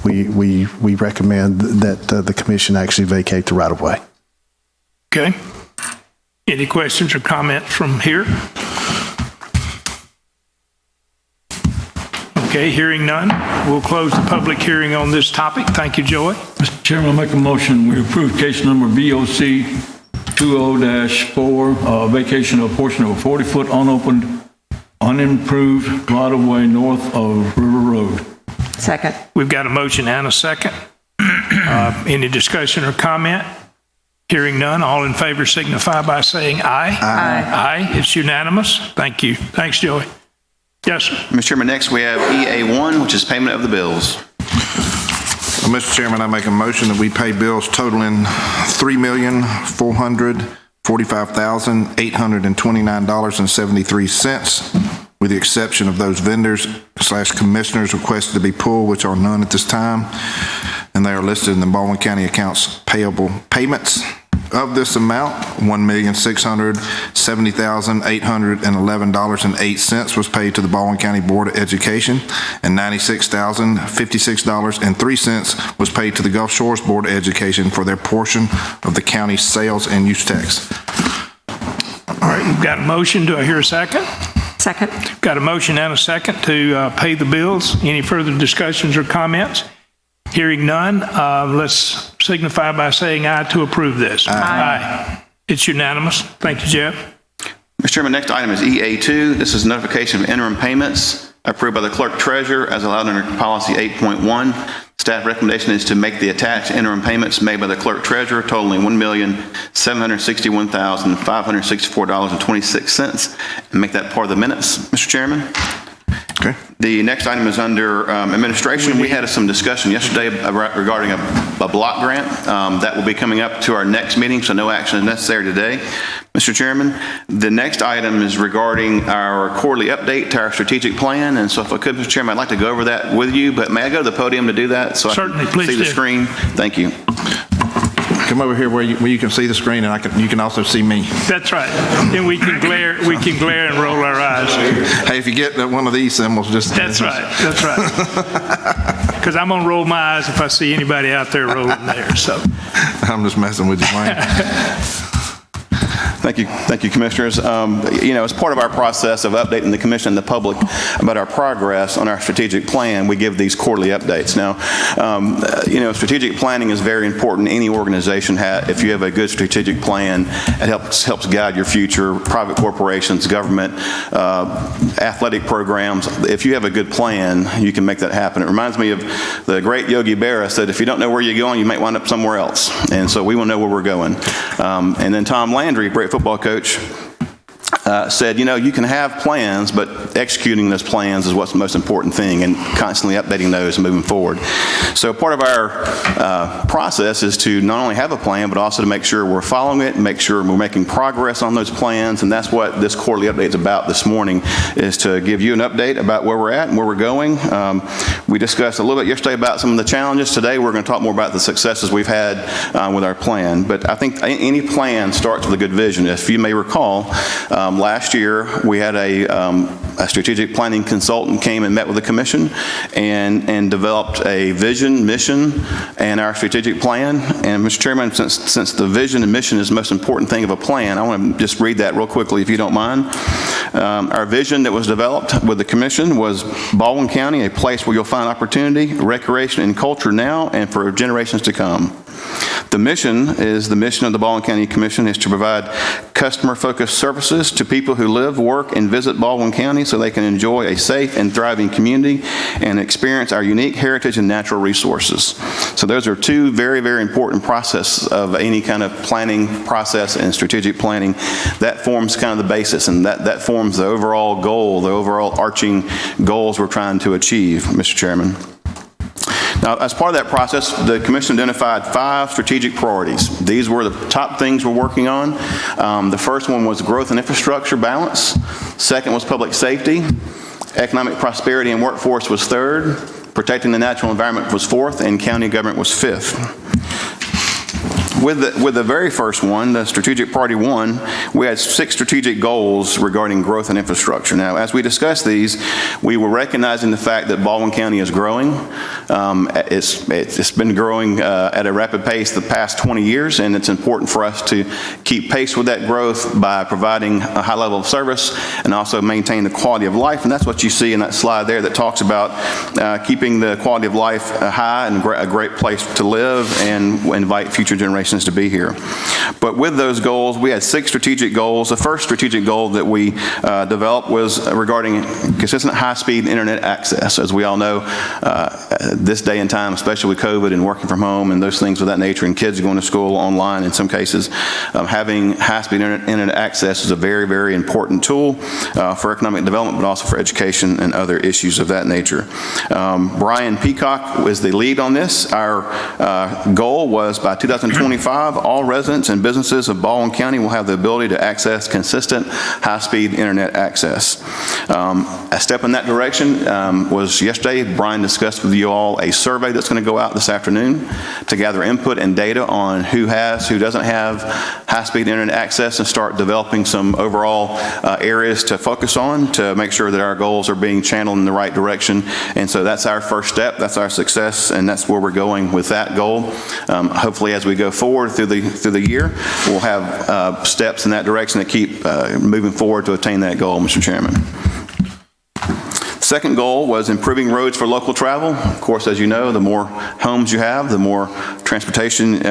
we recommend that the commission actually vacate the right-of-way. Okay. Any questions or comments from here? Okay, hearing none, we'll close the public hearing on this topic. Thank you, Joey. Mr. Chairman, I'll make a motion. We approve case number VOC 20-4, vacation of a portion of a 40-foot unopened, unimproved right-of-way north of River Road. Second. We've got a motion and a second. Any discussion or comment? Hearing none, all in favor signify by saying aye. Aye. Aye. It's unanimous. Thank you. Thanks, Joey. Yes, sir. Mr. Chairman, next we have EA1, which is payment of the bills. Mr. Chairman, I make a motion that we pay bills totaling $3,445,829.73, with the exception of those vendors/commissioners requested to be pulled, which are none at this time, and they are listed in the Baldwin County accounts payable payments. Of this amount, $1,670,811.08 was paid to the Baldwin County Board of Education, and $96,056.03 was paid to the Gulf Shores Board of Education for their portion of the county's sales and use tax. All right, you've got a motion. Do I hear a second? Second. Got a motion and a second to pay the bills. Any further discussions or comments? Hearing none, let's signify by saying aye to approve this. Aye. It's unanimous. Thank you, Jeff. Mr. Chairman, next item is EA2. This is notification of interim payments approved by the clerk treasurer as allowed under policy 8.1. Staff recommendation is to make the attached interim payments made by the clerk treasurer totaling $1,761,564.26 and make that part of the minutes, Mr. Chairman. Okay. The next item is under administration. We had some discussion yesterday regarding a block grant. That will be coming up to our next meeting, so no action is necessary today. Mr. Chairman, the next item is regarding our quarterly update to our strategic plan. And so if I could, Mr. Chairman, I'd like to go over that with you, but may I go to the podium to do that? So Certainly, I can please see the do. screen. Thank you. Come over here where you can see the screen, and you can also see me. That's right. And we can glare and roll our eyes. Hey, if you get one of these symbols, just... That's right. Because I'm going to roll my eyes if I see anybody out there rolling there, so. I'm just messing with you, Wayne. Thank you, Commissioners. As part of our process of updating the Commission and the public about our progress on our strategic plan, we give these quarterly updates. Now, strategic planning is very important. Any organization, if you have a good strategic plan, it helps guide your future. Private corporations, government, athletic programs. If you have a good plan, you can make that happen. It reminds me of the great Yogi Berra said, if you don't know where you're going, you might wind up somewhere else. And so we want to know where we're going. And then Tom Landry, great football coach, said, you can have plans, but executing those plans is what's the most important thing, and constantly updating those and moving forward. So part of our process is to not only have a plan, but also to make sure we're following it, and make sure we're making progress on those plans, and that's what this quarterly update is about this morning, is to give you an update about where we're at and where we're going. We discussed a little bit yesterday about some of the challenges. Today we're going to talk more about the successes we've had with our plan, but I think any plan starts with a good vision. If you may recall, last year we had a strategic planning consultant came and met with the Commission and developed a vision, mission, and our strategic plan. And Mr. Chairman, since the vision and mission is the most important thing of a plan, I want to just read that real quickly if you don't mind. Our vision that was developed with the Commission was Baldwin County, a place where you'll find opportunity, recreation, and culture now and for generations to come. The mission is the mission of the Baldwin County Commission is to provide customer-focused services to people who live, work, and visit Baldwin County so they can enjoy a safe and thriving community and experience our unique heritage and natural resources. So those are two very, very important processes of any kind of planning process and strategic planning. That forms kind of the basis, and that forms the overall goal, the overall arching goals we're trying to achieve, Mr. Chairman. Now, as part of that process, the Commission identified 5 strategic priorities. These were the top things we're working on. The first one was growth and infrastructure balance. Second was public safety. Economic prosperity and workforce was third. Protecting the natural environment was fourth, and county government was fifth. With the very first one, the strategic priority 1, we had 6 strategic goals regarding growth and infrastructure. Now, as we discussed these, we were recognizing the fact that Baldwin County is growing. It's been growing at a rapid pace the past 20 years, and it's important for us to keep pace with that growth by providing a high level of service and also maintain the quality of life. And that's what you see in that slide there that talks about keeping the quality of life high and a great place to live and invite future generations to be here. But with those goals, we had 6 strategic goals. The first strategic goal that we developed was regarding consistent high-speed internet access. As we all know, this day and time, especially with COVID and working from home and those things of that nature, and kids going to school online in some cases, having high-speed internet access is a very, very important tool for economic development, but also for education and other issues of that nature. Brian Peacock was the lead on this. Our goal was by 2025, all residents and businesses of Baldwin County will have the ability to access consistent high-speed internet access. A step in that direction was yesterday. Brian discussed with you all a survey that's going to go out this afternoon to gather input and data on who doesn't have high-speed internet access, and start developing some overall areas to focus on to make sure that our goals are being channeled in the right direction. And so that's our first step, that's our success, and that's where we're going with that goal. Hopefully as we go forward through the year, we'll have steps in that direction that keep moving forward to attain that goal, Mr. Chairman. Second goal was improving roads for local travel. Of course, as you know, the more homes you have, the more transportation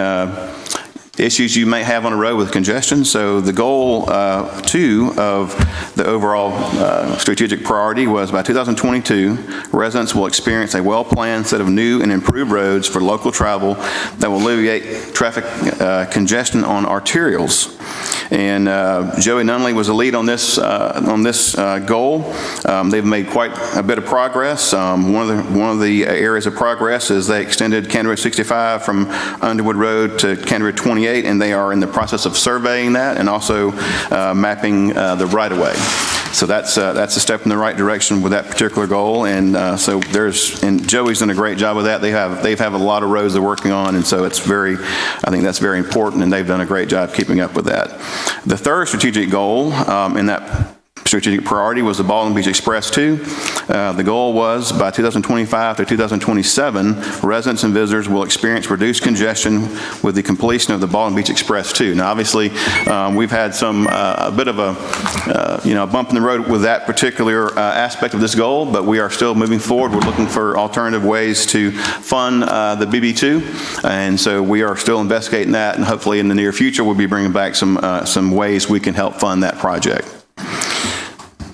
issues you may have on a road with congestion. So the goal 2 of the overall strategic priority was by 2022, residents will experience a well-planned set of new and improved roads for local travel that will alleviate traffic congestion on arterials. And Joey Nunley was the lead on this goal. They've made quite a bit of progress. One of the areas of progress is they extended County Road 65 from Underwood Road to County Road 28, and they are in the process of surveying that and also mapping the right-of-way. So that's a step in the right direction with that particular goal, and and Joey's done a great job with that. They have a lot of roads they're working on, and so I think that's very important, and they've done a great job keeping up with that. The third strategic goal in that strategic priority was the Baldwin Beach Express 2. The goal was by 2025 to 2027, residents and visitors will experience reduced congestion with the completion of the Baldwin Beach Express 2. Now, obviously, we've had a bit of a bump in the road with that particular aspect of this goal, but we are still moving forward. We're looking for alternative ways to fund the BB2, and so we are still investigating that, and hopefully in the near future we'll be bringing back some ways we can help fund that project.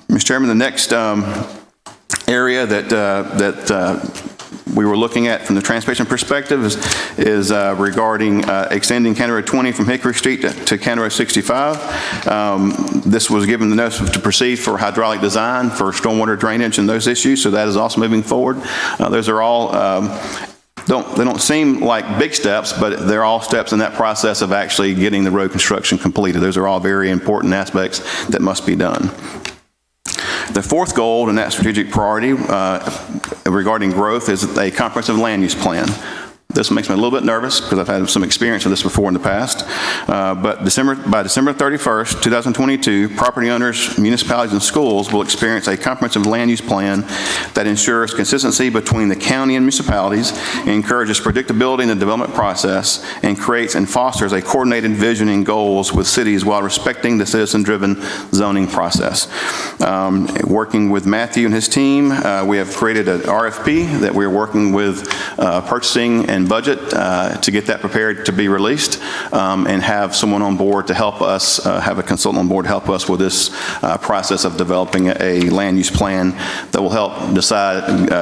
Mr. Chairman, the next area that we were looking at from the transportation perspective is regarding extending County Road 20 from Hickory Street to County Road 65. This was given the notice to proceed for hydraulic design for stormwater drainage and those issues, so that is also moving forward. Those are all they don't seem like big steps, but they're all steps in that process of actually getting the road construction completed. Those are all very important aspects that must be done. The fourth goal in that strategic priority regarding growth is a comprehensive land use plan. This makes me a little bit nervous because I've had some experience with this before in the past. But by December 31st, 2022, property owners, municipalities, and schools will experience a comprehensive land use plan that ensures consistency between the county and municipalities, encourages predictability in the development process, and creates and fosters a coordinated vision and goals with cities while respecting the citizen-driven zoning process. Working with Matthew and his team, we have created an RFP that we're working with purchasing and budget to get that prepared to be released, and have someone on board to help us, have a consultant on board to help us with this process of developing a land use plan that will help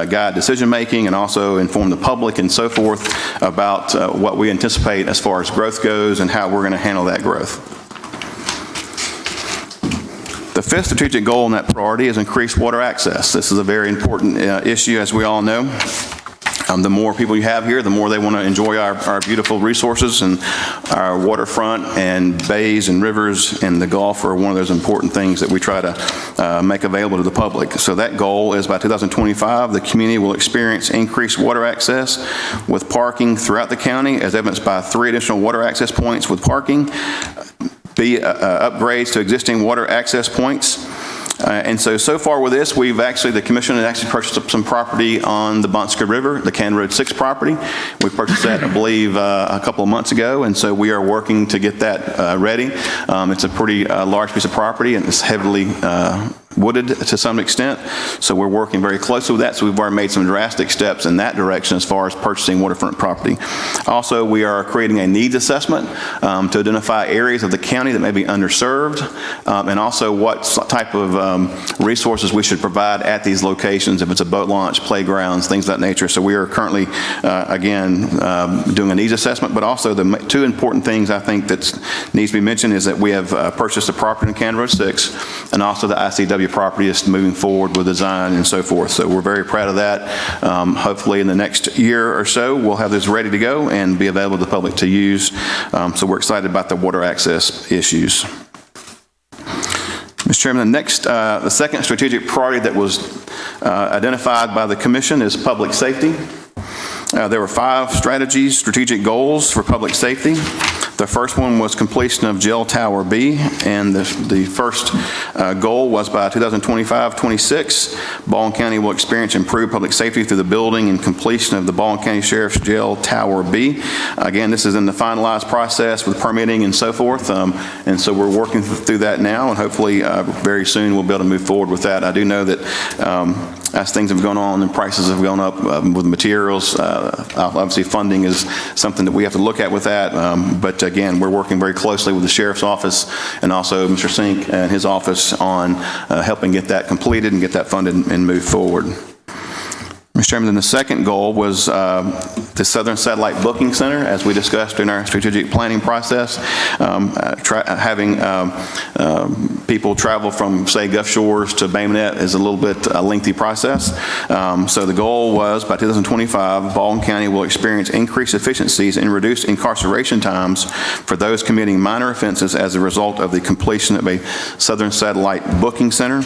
guide decision making and also inform the public and so forth about what we anticipate as far as growth goes and how we're going to handle that growth. The fifth strategic goal in that priority is increased water access. This is a very important issue, as we all know. The more people you have here, the more they want to enjoy our beautiful resources, and our waterfront and bays and rivers and the Gulf are one of those important things that we try to make available to the public. So that goal is by 2025, the community will experience increased water access with parking throughout the county, as evidenced by 3 additional water access points with parking, upgrades to existing water access points. And so far with this, the commission has actually purchased up some property on the Bonska River, the County Road 6 property. We purchased that, I believe, a couple of months ago, and so we are working to get that ready. It's a pretty large piece of property, and it's heavily wooded to some extent, so we're working very closely with that. So we've already made some drastic steps in that direction as far as purchasing waterfront property. Also, we are creating a needs assessment to identify areas of the county that may be underserved, and also what type of resources we should provide at these locations, if it's a boat launch, playgrounds, things of that nature. So we are currently, again, doing a needs assessment, but also the 2 important things I think that needs to be mentioned is that we have purchased a property in County Road 6, and also the ICW property is moving forward with design and so forth. So we're very proud of that. Hopefully in the next year or so, we'll have this ready to go and be available to the public to use. So we're excited about the water access issues. Mr. Chairman, the second strategic priority that was identified by the Commission is public safety. There were 5 strategic goals for public safety. The first one was completion of Jail Tower B, and the first goal was by 2025-26, Baldwin County will experience improved public safety through the building and completion of the Baldwin County Sheriff's Jail Tower B. Again, this is in the finalized process with permitting and so forth, and so we're working through that now, and hopefully very soon we'll be able to move forward with that. I do know that as things have gone on and prices have gone up with materials, obviously funding is something that we have to look at with that, but again, we're working very closely with the Sheriff's Office and also Mr. Sink and his office on helping get that completed and get that funded and move forward. Mr. Chairman, then the second goal was the Southern Satellite Booking Center, as we discussed in our strategic planning process, having people travel from, say, Gulf Shores to Bay Minette is a little bit a lengthy process. So the goal was by 2025, Baldwin County will experience increased efficiencies and reduced incarceration times for those committing minor offenses as a result of the completion of a Southern Satellite Booking Center.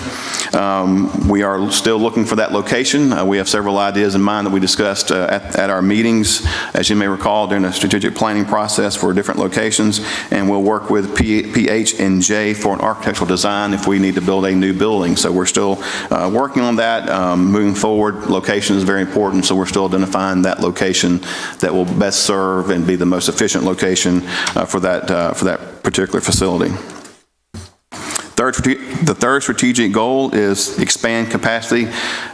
We are still looking for that location. We have several ideas in mind that we discussed at our meetings, as you may recall, during the strategic planning process for different locations, and we'll work with PH&J for an architectural design if we need to build a new building. So we're still working on that. Moving forward, location is very important, so we're still identifying that location that will best serve and be the most efficient location for that particular facility. The third strategic goal is expand capacity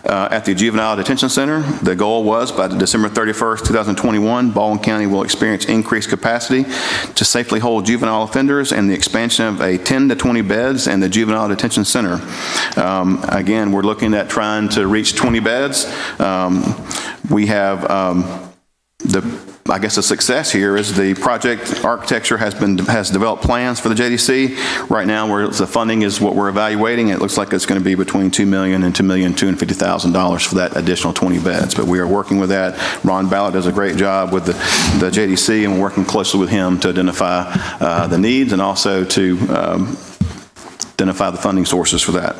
at the Juvenile Detention Center. The goal was by December 31st, 2021, Baldwin County will experience increased capacity to safely hold juvenile offenders and the expansion of a 10 to 20 beds in the Juvenile Detention Center. Again, we're looking at trying to reach 20 beds. We have I guess the success here is the project architecture has developed plans for the JDC. Right now, the funding is what we're evaluating. It looks like it's going to be between $2 million and $2,250,000 for that additional 20 beds. But we are working with that. Ron Ballard does a great job with the JDC, and we're working closely with him to identify the needs and also to identify the funding sources for that.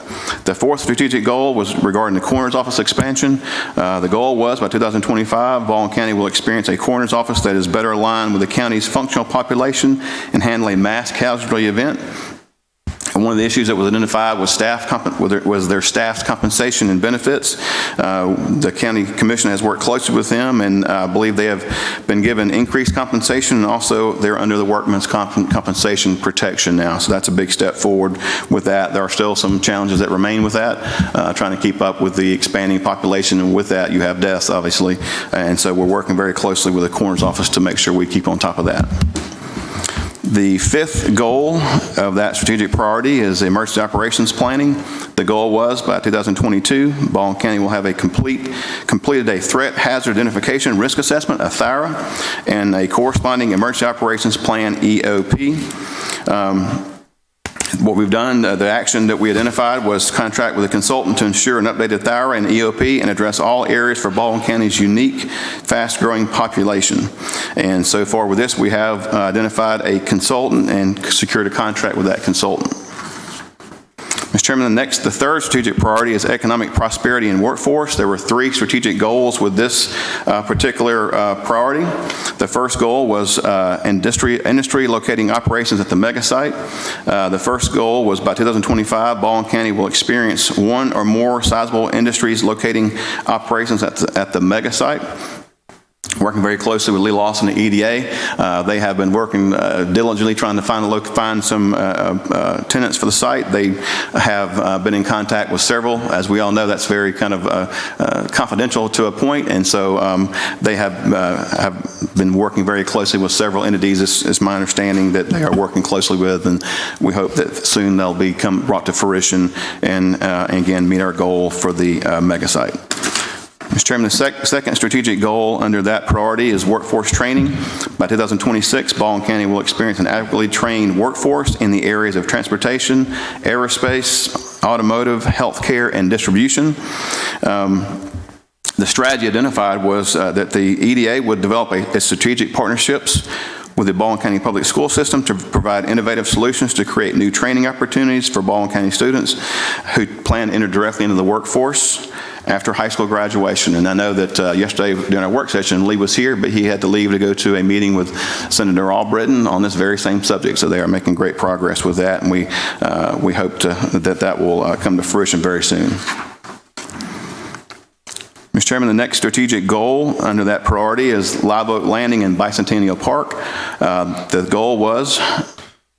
The fourth strategic goal was regarding the coroner's office expansion. The goal was by 2025, Baldwin County will experience a coroner's office that is better aligned with the county's functional population and handle a mass casualty event. And one of the issues that was identified was their staff's compensation and benefits. The county commission has worked closely with them, and I believe they have been given increased compensation, and also they're under the workman's compensation protection now. So that's a big step forward with that. There are still some challenges that remain with that, trying to keep up with the expanding population, and with that you have deaths, obviously. And so we're working very closely with the coroner's office to make sure we keep on top of that. The fifth goal of that strategic priority is emergency operations planning. The goal was by 2022, Baldwin County will have completed a threat hazard identification risk assessment, a THIRA, and a corresponding emergency operations plan, EOP. What we've done, the action that we identified was contract with a consultant to ensure an updated THIRA and EOP and address all areas for Baldwin County's unique, fast-growing population. And so far with this, we have identified a consultant and secured a contract with that consultant. Mr. Chairman, the third strategic priority is economic prosperity and workforce. There were three strategic goals with this particular priority. The first goal was industry locating operations at the mega site. The first goal was by 2025, Baldwin County will experience one or more sizable industries locating operations at the mega site. Working very closely with Lee Lawson and EDA. They have been working diligently trying to find some tenants for the site. They have been in contact with several. As we all know, that's very kind of confidential to a point, and so they have been working very closely with several entities. It's my understanding that they are working closely with, and we hope that soon they'll become brought to fruition and again meet our goal for the mega site. Mr. Chairman, the second strategic goal under that priority is workforce training. By 2026, Baldwin County will experience an adequately trained workforce in the areas of transportation, aerospace, automotive, healthcare, and distribution. The strategy identified was that the EDA would develop a strategic partnerships with the Baldwin County Public School System to provide innovative solutions to create new training opportunities for Baldwin County students who plan to enter directly into the workforce after high school graduation. And I know that yesterday during our work session, Lee was here, but he had to leave to go to a meeting with Senator Albritton on this very same subject. So they are making great progress with that, and we hope that will come to fruition very soon. Mr. Chairman, the next strategic goal under that priority is Live Oak Landing and Bicentennial Park. The goal was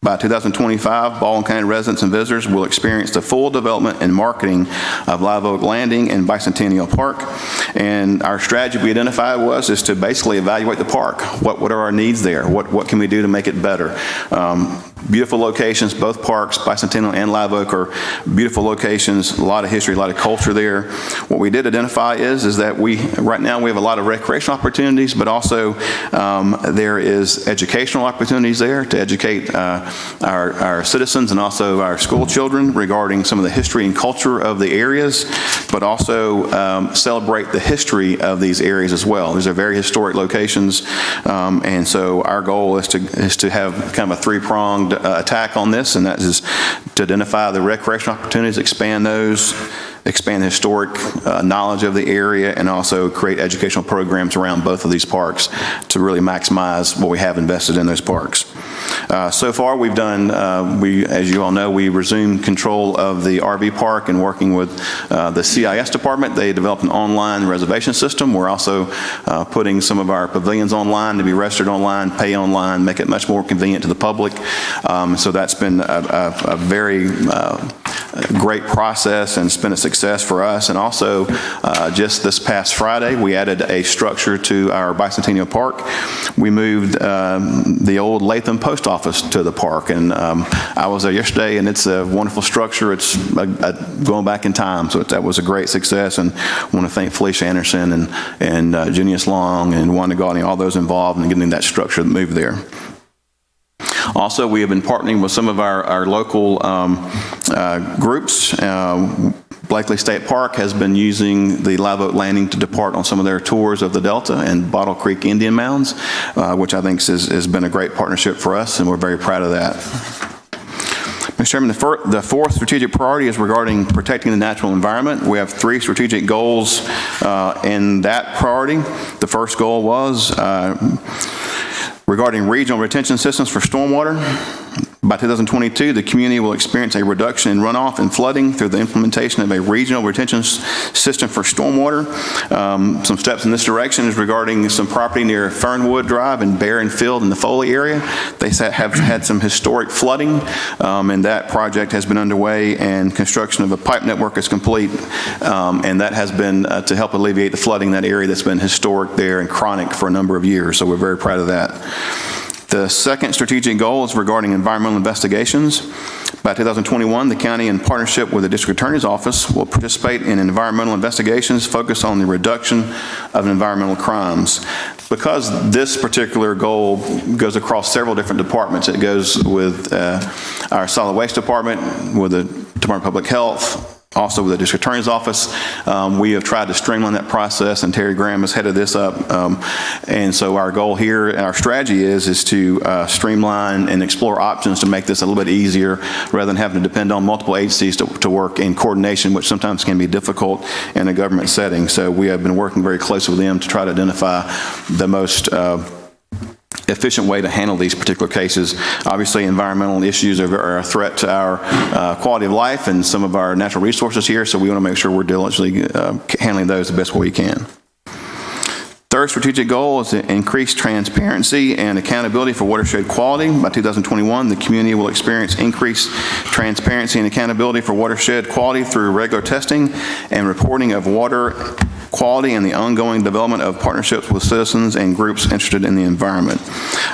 by 2025, Baldwin County residents and visitors will experience the full development and marketing of Live Oak Landing and Bicentennial Park. And our strategy we identified is to basically evaluate the park. What are our needs there? What can we do to make it better? Beautiful locations, both parks, Bicentennial and Live Oak, are beautiful locations, a lot of history, a lot of culture there. What we did identify is that right now we have a lot of recreational opportunities, but also there is educational opportunities there to educate our citizens and also our school children regarding some of the history and culture of the areas, but also celebrate the history of these areas as well. These are very historic locations, and so our goal is to have kind of a three-pronged attack on this, and that is to identify the recreational opportunities, expand those, expand the historic knowledge of the area, and also create educational programs around both of these parks to really maximize what we have invested in those parks. So far, we've done, as you all know, we resumed control of the RV park and working with the CIS department. They developed an online reservation system. We're also putting some of our pavilions online to be registered online, pay online, make it much more convenient to the public. So that's been a very great process, and it's been a success for us. And also, just this past Friday, we added a structure to our Bicentennial Park. We moved the old Latham Post Office to the park, and I was there yesterday, and it's a wonderful structure. It's going back in time, so that was a great success, and I want to thank Felicia Anderson and Junius Long and Wanda Gauding, all those involved in getting that structure moved there. Also, we have been partnering with some of our local groups. Blakely State Park has been using the Live Oak Landing to depart on some of their tours of the Delta and Bottle Creek Indian Mounds, which I think has been a great partnership for us, and we're very proud of that. Mr. Chairman, the fourth strategic priority is regarding protecting the natural environment. We have 3 strategic goals in that priority. The first goal was regarding regional retention systems for stormwater. By 2022, the community will experience a reduction in runoff and flooding through the implementation of a regional retention system for stormwater. Some steps in this direction is regarding some property near Fernwood Drive and Barron Field in the Foley area. They have had some historic flooding, and that project has been underway, and construction of a pipe network is complete, and that has been to help alleviate the flooding in that area that's been historic there and chronic for a number of years, so we're very proud of that. The second strategic goal is regarding environmental investigations. By 2021, the county, in partnership with the District Attorney's Office, will participate in environmental investigations focused on the reduction of environmental crimes. Because this particular goal goes across several different departments, it goes with our solid waste department, with the Department of Public Health, also with the District Attorney's Office. We have tried to streamline that process, and Terry Graham has headed this up. And so our goal here, and our strategy is to streamline and explore options to make this a little bit easier, rather than having to depend on multiple agencies to work in coordination, which sometimes can be difficult in a government setting. So we have been working very closely with them to try to identify the most efficient way to handle these particular cases. Obviously, environmental issues are a threat to our quality of life and some of our natural resources here, so we want to make sure we're diligently handling those the best way we can. Third strategic goal is to increase transparency and accountability for watershed quality. By 2021, the community will experience increased transparency and accountability for watershed quality through regular testing and reporting of water quality and the ongoing development of partnerships with citizens and groups interested in the environment.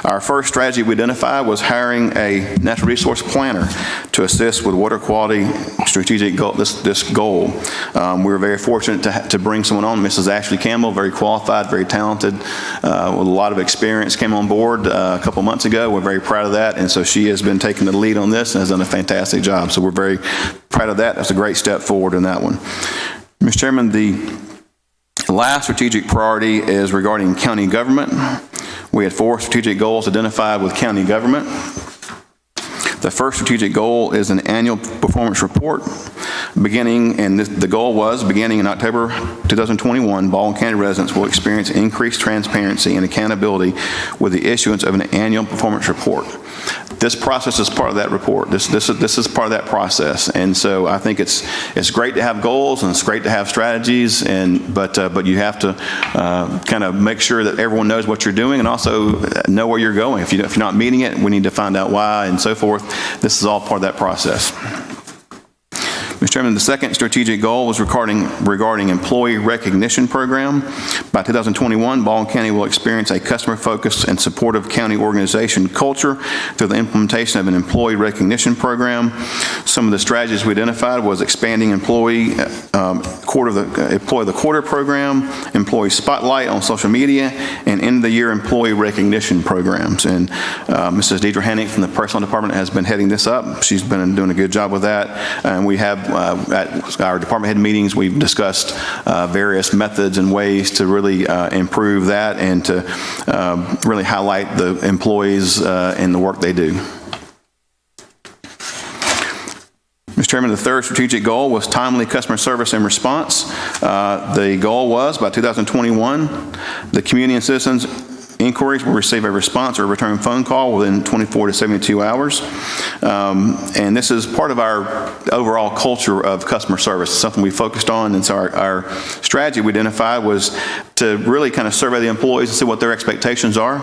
Our first strategy we identified was hiring a natural resource planner to assist with water quality strategic goal, this goal. We were very fortunate to bring someone on, Mrs. Ashley Campbell, very qualified, very talented, with a lot of experience, came on board a couple months ago. We're very proud of that, and so she has been taking the lead on this and has done a fantastic job. So we're very proud of that. That's a great step forward in that one. Mr. Chairman, the last strategic priority is regarding county government. We had 4 strategic goals identified with county government. The first strategic goal is an annual performance report. The goal was, beginning in October 2021, Baldwin County residents will experience increased transparency and accountability with the issuance of an annual performance report. This process is part of that report. This is part of that process, and so I think it's great to have goals and it's great to have strategies, but you have to kind of make sure that everyone knows what you're doing and also know where you're going. If you're not meeting it, we need to find out why and so forth. This is all part of that process. Mr. Chairman, the second strategic goal was regarding employee recognition program. By 2021, Baldwin County will experience a customer-focused and supportive county organization culture through the implementation of an employee recognition program. Some of the strategies we identified was expanding employee the quarter program, employee spotlight on social media, and end-of-the-year employee recognition programs. And Mrs. Deidre Hennick from the Personnel Department has been heading this up. She's been doing a good job with that. And we have, at our department head meetings, we've discussed various methods and ways to really improve that and to really highlight the employees and the work they do. Mr. Chairman, the third strategic goal was timely customer service and response. The goal was, by 2021, the community and citizens inquiries will receive a response or return phone call within 24 to 72 hours. And this is part of our overall culture of customer service. It's something we focused on, and so our strategy we identified was to really kind of survey the employees and see what their expectations are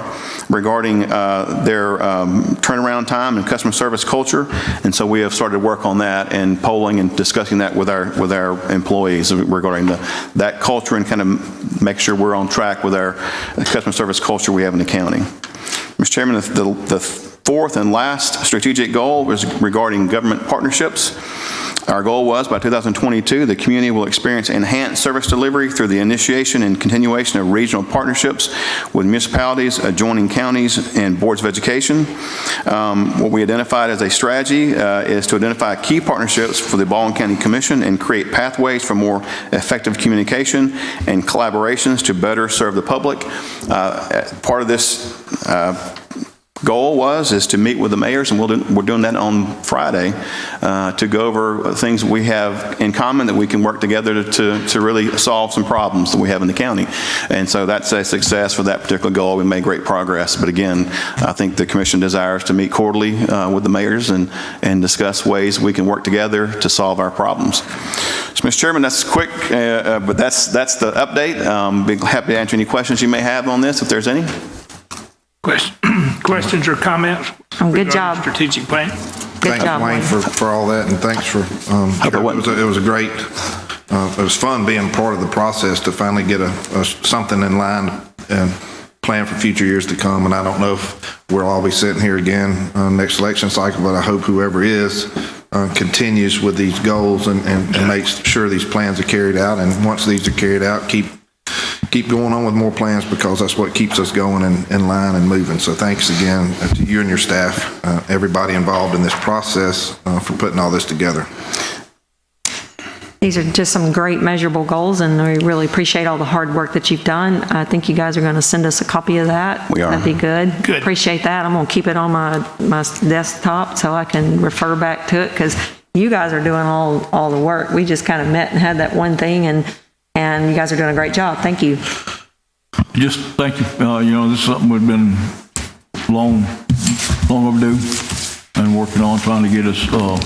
regarding their turnaround time and customer service culture. And so we have started to work on that and polling and discussing that with our employees regarding that culture and kind of make sure we're on track with our customer service culture we have in the county. Mr. Chairman, the fourth and last strategic goal was regarding government partnerships. Our goal was, by 2022, the community will experience enhanced service delivery through the initiation and continuation of regional partnerships with municipalities, adjoining counties, and boards of education. What we identified as a strategy is to identify key partnerships for the Baldwin County Commission and create pathways for more effective communication and collaborations to better serve the public. Part of this goal is to meet with the mayors, and we're doing that on Friday to go over things we have in common that we can work together to really solve some problems that we have in the county. And so that's a success for that particular goal. We made great progress, but again, I think the commission desires to meet quarterly with the mayors and discuss ways we can work together to solve our problems. So, Mr. Chairman, that's quick, but that's the update. Be happy to answer any questions you may have on this, if there's any. Questions or comments? Good job. Strategic plan. Thanks, Wayne, for all that, and thanks for, it was a great, it was fun being part of the process to finally get something in line and plan for future years to come. And I don't know if we'll all be sitting here again next election cycle, but I hope whoever is continues with these goals and makes sure these plans are carried out. And once these are carried out, keep going on with more plans, because that's what keeps us going in line and moving. So thanks again to you and your staff, everybody involved in this process for putting all this together. These are just some great measurable goals, and we really appreciate all the hard work that you've done. I think you guys are going to send us a copy of that. We are. That'd be good. Good. Appreciate that. I'm going to keep it on my desktop so I can refer back to it, because you guys are doing all the work. We just kind of met and had that one thing, and you guys are doing a great job. Thank you. Just thank you. This is something we've been long overdue and working on, trying to get us a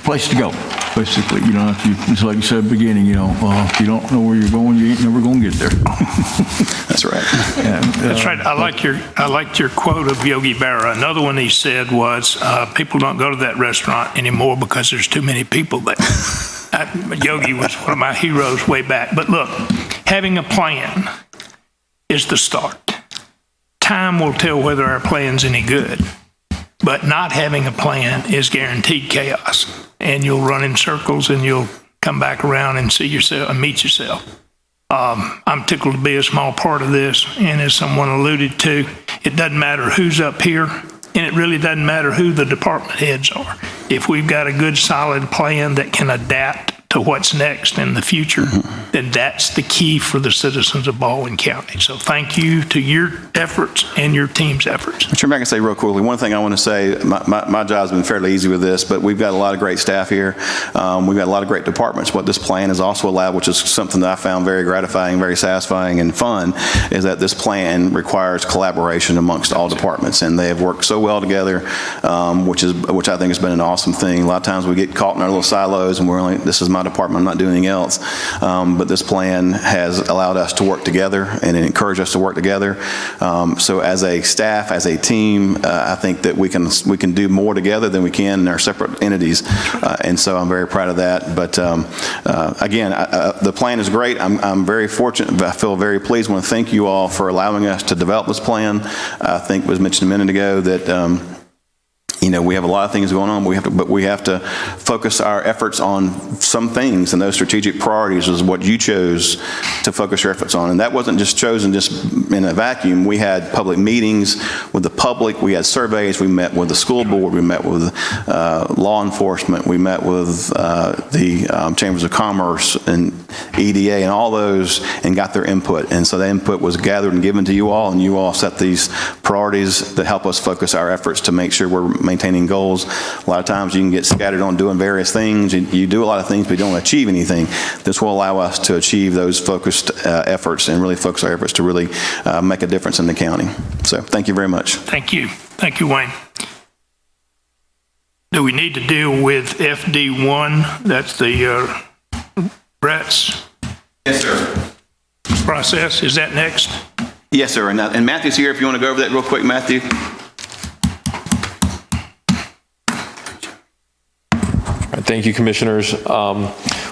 place to go. Basically, it's like you said at the beginning, if you don't know where you're going, you ain't never going to get there. That's right. That's right. I liked your quote of Yogi Berra. Another one he said was, people don't go to that restaurant anymore because there's too many people there. Yogi was one of my heroes way back. But look, having a plan is the start. Time will tell whether our plan's any good. But not having a plan is guaranteed chaos. And you'll run in circles, and you'll come back around and see yourself and meet yourself. I'm tickled to be a small part of this. And as someone alluded to, it doesn't matter who's up here, and it really doesn't matter who the department heads are. If we've got a good, solid plan that can adapt to what's next in the future, then that's the key for the citizens of Baldwin County. So thank you to your efforts and your team's efforts. Mr. Chairman, I can say real quickly, one thing I want to say, my job's been fairly easy with this, but we've got a lot of great staff here. We've got a lot of great departments. What this plan has also allowed, which is something that I found very gratifying, very satisfying, and fun, is that this plan requires collaboration amongst all departments, and they have worked so well together, which I think has been an awesome thing. A lot of times we get caught in our little silos, and this is my my department. I'm not doing anything else. But this plan has allowed us to work together and it encouraged us to work together. So as a staff, as a team, I think that we can do more together than we can in our separate entities. And so I'm very proud of that. But again, the plan is great. I'm very fortunate. I feel very pleased. I want to thank you all for allowing us to develop this plan. I think it was mentioned a minute ago that we have a lot of things going on, but we have to focus our efforts on some things, and those strategic priorities is what you chose to focus your efforts on. And that wasn't just chosen just in a vacuum. We had public meetings with the public. We had surveys. We met with the school board. We met with law enforcement. We met with the Chambers of Commerce and EDA and all those and got their input. And so that input was gathered and given to you all, and you all set these priorities that help us focus our efforts to make sure we're maintaining goals. A lot of times you can get scattered on doing various things. You do a lot of things, but you don't achieve anything. This will allow us to achieve those focused efforts and really focus our efforts to really make a difference in the county. So thank you very much. Thank you. Thank you, Wayne. Do we need to deal with FD1? That's the Brett's Yes, sir. process. Is that next? Yes, sir. And Matthew's here if you want to go over that real quick, Matthew. Thank you, Commissioners.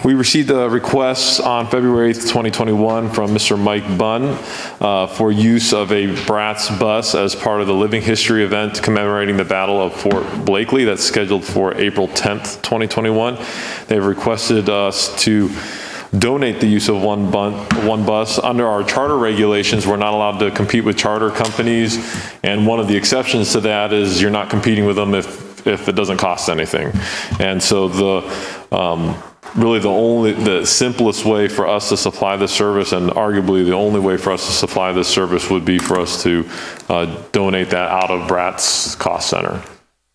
We received a request on February 8th, 2021 from Mr. Mike Bunn for use of a Bratz bus as part of the Living History event commemorating the Battle of Fort Blakely that's scheduled for April 10th, 2021. They've requested us to donate the use of one bus. Under our charter regulations, we're not allowed to compete with charter companies, and one of the exceptions to that is you're not competing with them if it doesn't cost anything. And so the simplest way for us to supply this service, and arguably the only way for us to supply this service, would be for us to donate that out of Bratz cost center.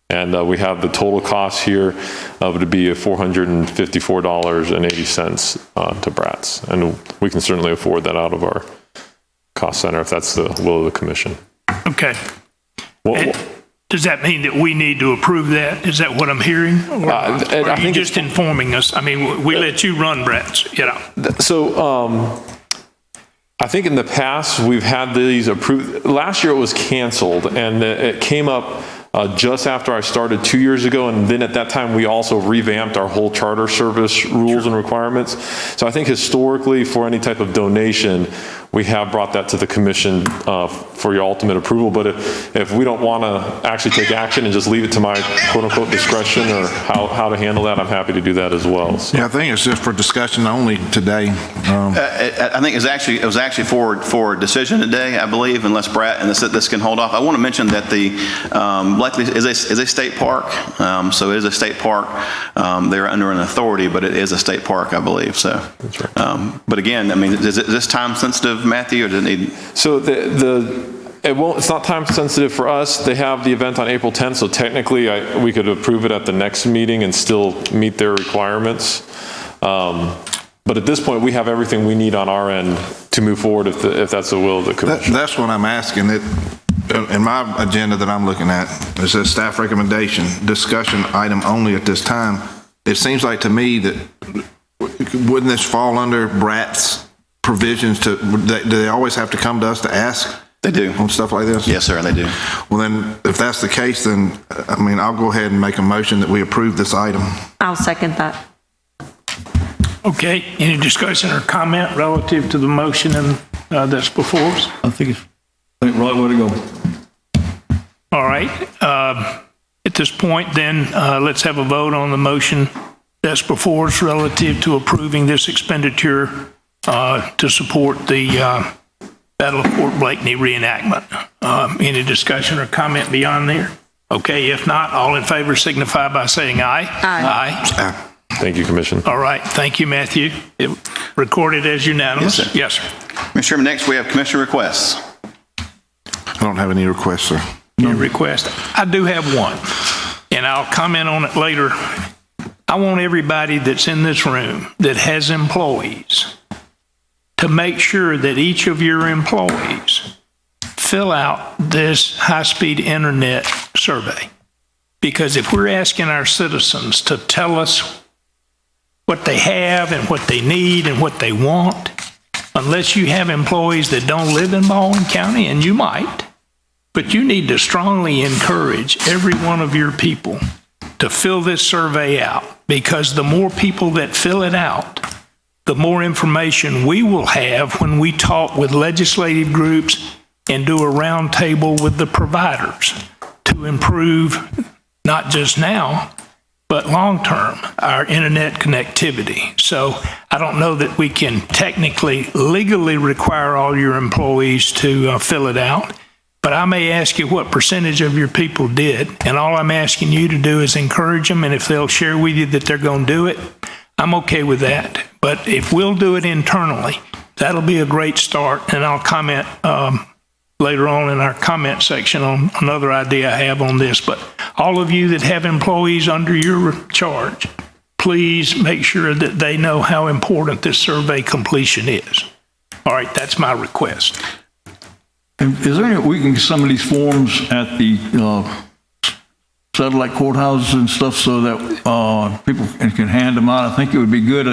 And we have the total cost here to be $454.80 to Bratz. And we can certainly afford that out of our cost center if that's the will of the commission. Okay. Does that mean that we need to approve that? Is that what I'm hearing? Or are you just informing us? I mean, we let you run Bratz, So I think in the past we've had these approved. Last year it was canceled, and it came up just after I started 2 years ago, and then at that time we also revamped our whole charter service rules and requirements. So I think historically for any type of donation, we have brought that to the commission for your ultimate approval. But if we don't want to actually take action and just leave it to my quote-unquote discretion or how to handle that, I'm happy to do that as well. So. Yeah, I think it's just for discussion only today. I think it was actually for decision today, I believe, unless Brett and this can hold off. I want to mention that the likely is a state park, so it is a state park. They're under an authority, but it is a state park, I believe. So, that's right. But again, I mean, is this time sensitive, Matthew, or does it need? So it's not time sensitive for us. They have the event on April 10th, so technically we could approve it at the next meeting and still meet their requirements. But at this point, we have everything we need on our end to move forward if that's the will of the commission. That's what I'm asking. In my agenda that I'm looking at, it says staff recommendation, discussion item only at this time. It seems like to me that, wouldn't this fall under Bratt's provisions do they always have to come to us to ask? They do. On stuff like this? Yes, sir, they do. Well, then, if that's the case, then, I mean, I'll go ahead and make a motion that we approve this item. I'll second that. Okay. Any discussion or comment relative to the motion that's before us? I think it's the right way to go. All right. At this point, then, let's have a vote on the motion that's before us relative to approving this expenditure to support the Battle of Fort Blakely reenactment. Any discussion or comment beyond there? Okay, if not, all in favor signify by saying aye. Aye. Thank you, Commission. All right, thank you, Matthew. It recorded as unanimous. Yes, sir. Yes, sir. Mr. Chairman, next we have commissioner requests. I don't have any requests, sir. Your request. I do have one, and I'll comment on it later. I want everybody that's in this room that has employees to make sure that each of your employees fill out this high-speed internet survey. Because if we're asking our citizens to tell us what they have and what they need and what they want, unless you have employees that don't live in Baldwin County, and you might, but you need to strongly encourage every one of your people to fill this survey out, because the more people that fill it out, the more information we will have when we talk with legislative groups and do a roundtable with the providers to improve, not just now, but long-term, our internet connectivity. So I don't know that we can technically, legally require all your employees to fill it out, but I may ask you what percentage of your people did, and all I'm asking you to do is encourage them, and if they'll share with you that they're going to do it, I'm okay with that. But if we'll do it internally, that'll be a great start, and I'll comment later on in our comment section on another idea I have on this. But all of you that have employees under your charge, please make sure that they know how important this survey completion is. All right, that's my request. Is there any, we can get some of these forms at the satellite courthouses and stuff so that people can hand them out? I think it would be good.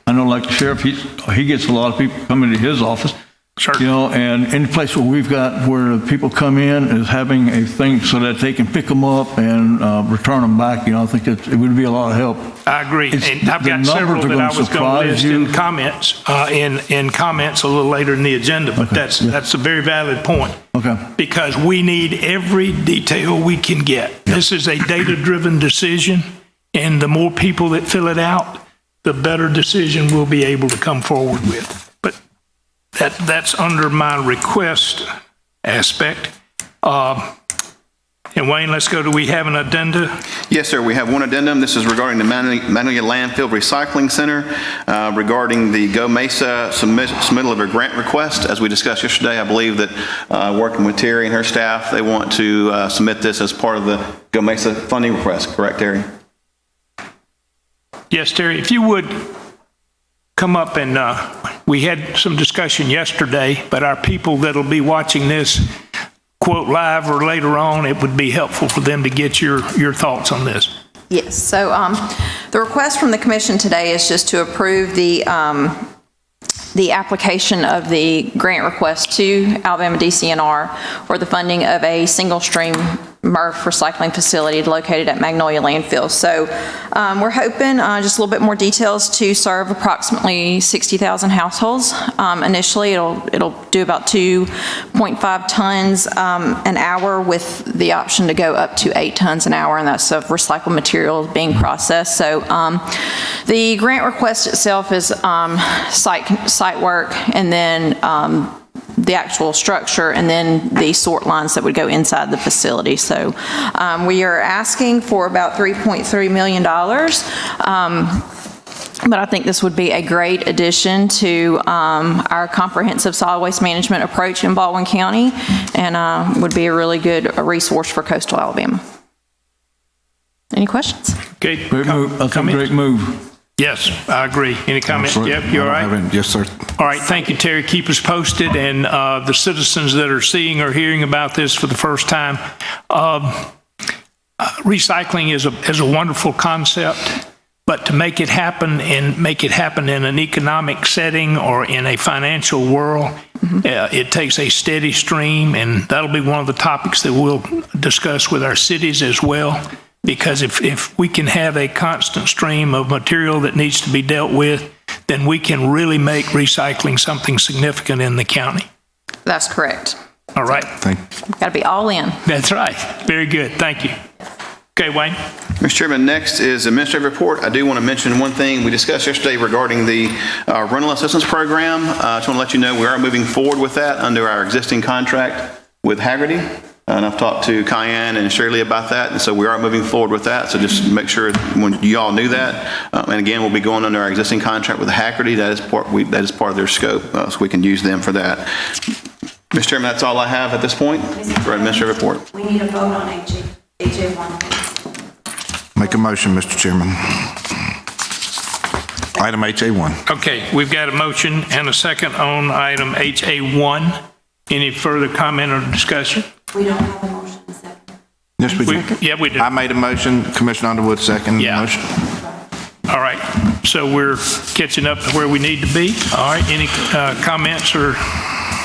I know like the sheriff, he gets a lot of people coming to his office. Sure. You know, and any place where we've got where people come in is having a thing so that they can pick them up and return them back. You know, I think it would be a lot of help. I agree. And I've got several that I was going to list in comments, in comments a little later in the agenda, but that's a very valid point. Okay. Because we need every detail we can get. Yep. This is a data-driven decision, and the more people that fill it out, the better decision we'll be able to come forward with. But that's under my request aspect. And Wayne, let's go to, we have an addenda? Yes, sir. We have one addendum. This is regarding the Magnolia Landfill Recycling Center, regarding the Go Mesa submittal of a grant request. As we discussed yesterday, I believe that working with Terry and her staff, they want to submit this as part of the Go Mesa funding request. Correct, Terry? Yes, Terry, if you would come up, and we had some discussion yesterday, but our people that'll be watching this, quote, live or later on, it would be helpful for them to get your thoughts on this. Yes, so the request from the commission today is just to approve the application of the grant request to Alabama DCNR for the funding of a single-stream MRF recycling facility located at Magnolia Landfill. So we're hoping, just a little bit more details, to serve approximately 60,000 households. Initially, it'll do about 2.5 tons an hour, with the option to go up to 8 tons an hour, and that's of recycled material being processed. So the grant request itself is site work, and then the actual structure, and then the sort lines that would go inside the facility. So we are asking for about $3.3 million. But I think this would be a great addition to our comprehensive solid waste management approach in Baldwin County, and would be a really good resource for coastal Alabama. Any questions? Okay. Great move. That's a great move. Yes, I agree. Any comments? Yep, you all right? Yes, sir. All right, thank you, Terry. Keep us posted, and the citizens that are seeing or hearing about this for the first time, recycling is a wonderful concept, but to make it happen in an economic setting or in a financial world, it takes a steady stream, and that'll be one of the topics that we'll discuss with our cities as well. Because if we can have a constant stream of material that needs to be dealt with, then we can really make recycling something significant in the county. That's correct. All right. Got to be all in. That's right. Very good. Thank you. Okay, Wayne. Mr. Chairman, next is administrative report. I do want to mention one thing we discussed yesterday regarding the rental assistance program. I just want to let you know we are moving forward with that under our existing contract with Hickory. And I've talked to Cayenne and Shirley about that, and so we are moving forward with that. So just make sure when you all knew that. And again, we'll be going under our existing contract with Hickory. That is part of their scope, so we can use them for that. Mr. Chairman, that's all I have at this point for administrative report. We need a vote on HA1. Make a motion, Mr. Chairman. Item HA1. Okay, we've got a motion and a second on item HA1. Any further comment or discussion? We don't have a motion and second. Yes, we do. Yeah, we do. I made a motion, Commissioner Underwood second. Yeah. Motion. All right. so we're catching up to where we need to be. All right, any comments or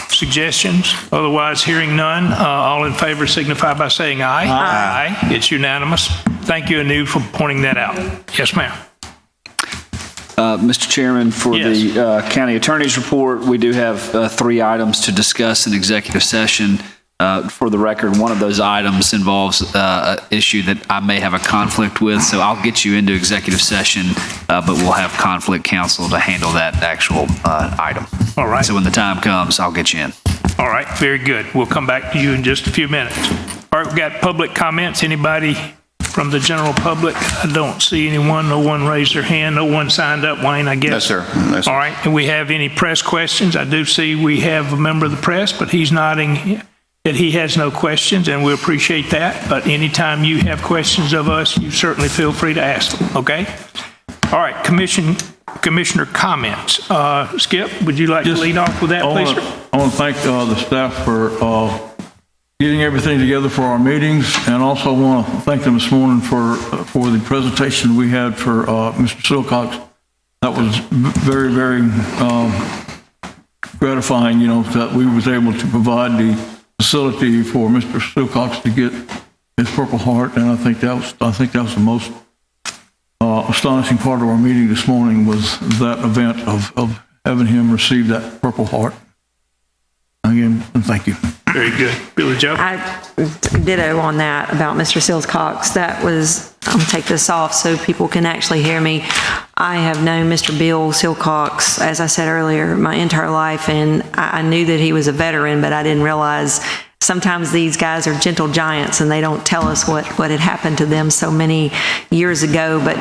suggestions? Otherwise, hearing none, all in favor signify by saying aye. Aye. It's unanimous. Thank you, Anu, for pointing that out. Yes, ma'am. Mr. Chairman, for Yes. the county attorney's report, we do have 3 items to discuss in executive session. For the record, one of those items involves an issue that I may have a conflict with, so I'll get you into executive session, but we'll have conflict counsel to handle that actual item. All right. So when the time comes, I'll get you in. All right, very good. We'll come back to you in just a few minutes. All right, we've got public comments. Anybody from the general public? I don't see anyone. No one raised their hand. No one signed up, Wayne, I guess. No, sir. No, sir. All right, and we have any press questions? I do see we have a member of the press, but he's nodding that he has no questions, and we appreciate that. But anytime you have questions of us, you certainly feel free to ask them, okay? All right, Commissioner comments. Skip, would you like to lead off with that, please, sir? I want to thank the staff for getting everything together for our meetings, and also want to thank them this morning for the presentation we had for Mr. Silcox. That was very, very gratifying, that we was able to provide the facility for Mr. Silcox to get his Purple Heart, and I think that was the most astonishing part of our meeting this morning, was that event of having him receive that Purple Heart. Again, thank you. Very good. Billy Joe? I ditto on that about Mr. Silcox. That was, I'm going to take this off so people can actually hear me. I have known Mr. Bill Silcox, as I said earlier, my entire life, and I knew that he was a veteran, but I didn't realize sometimes these guys are gentle giants and they don't tell us what had happened to them so many years ago. But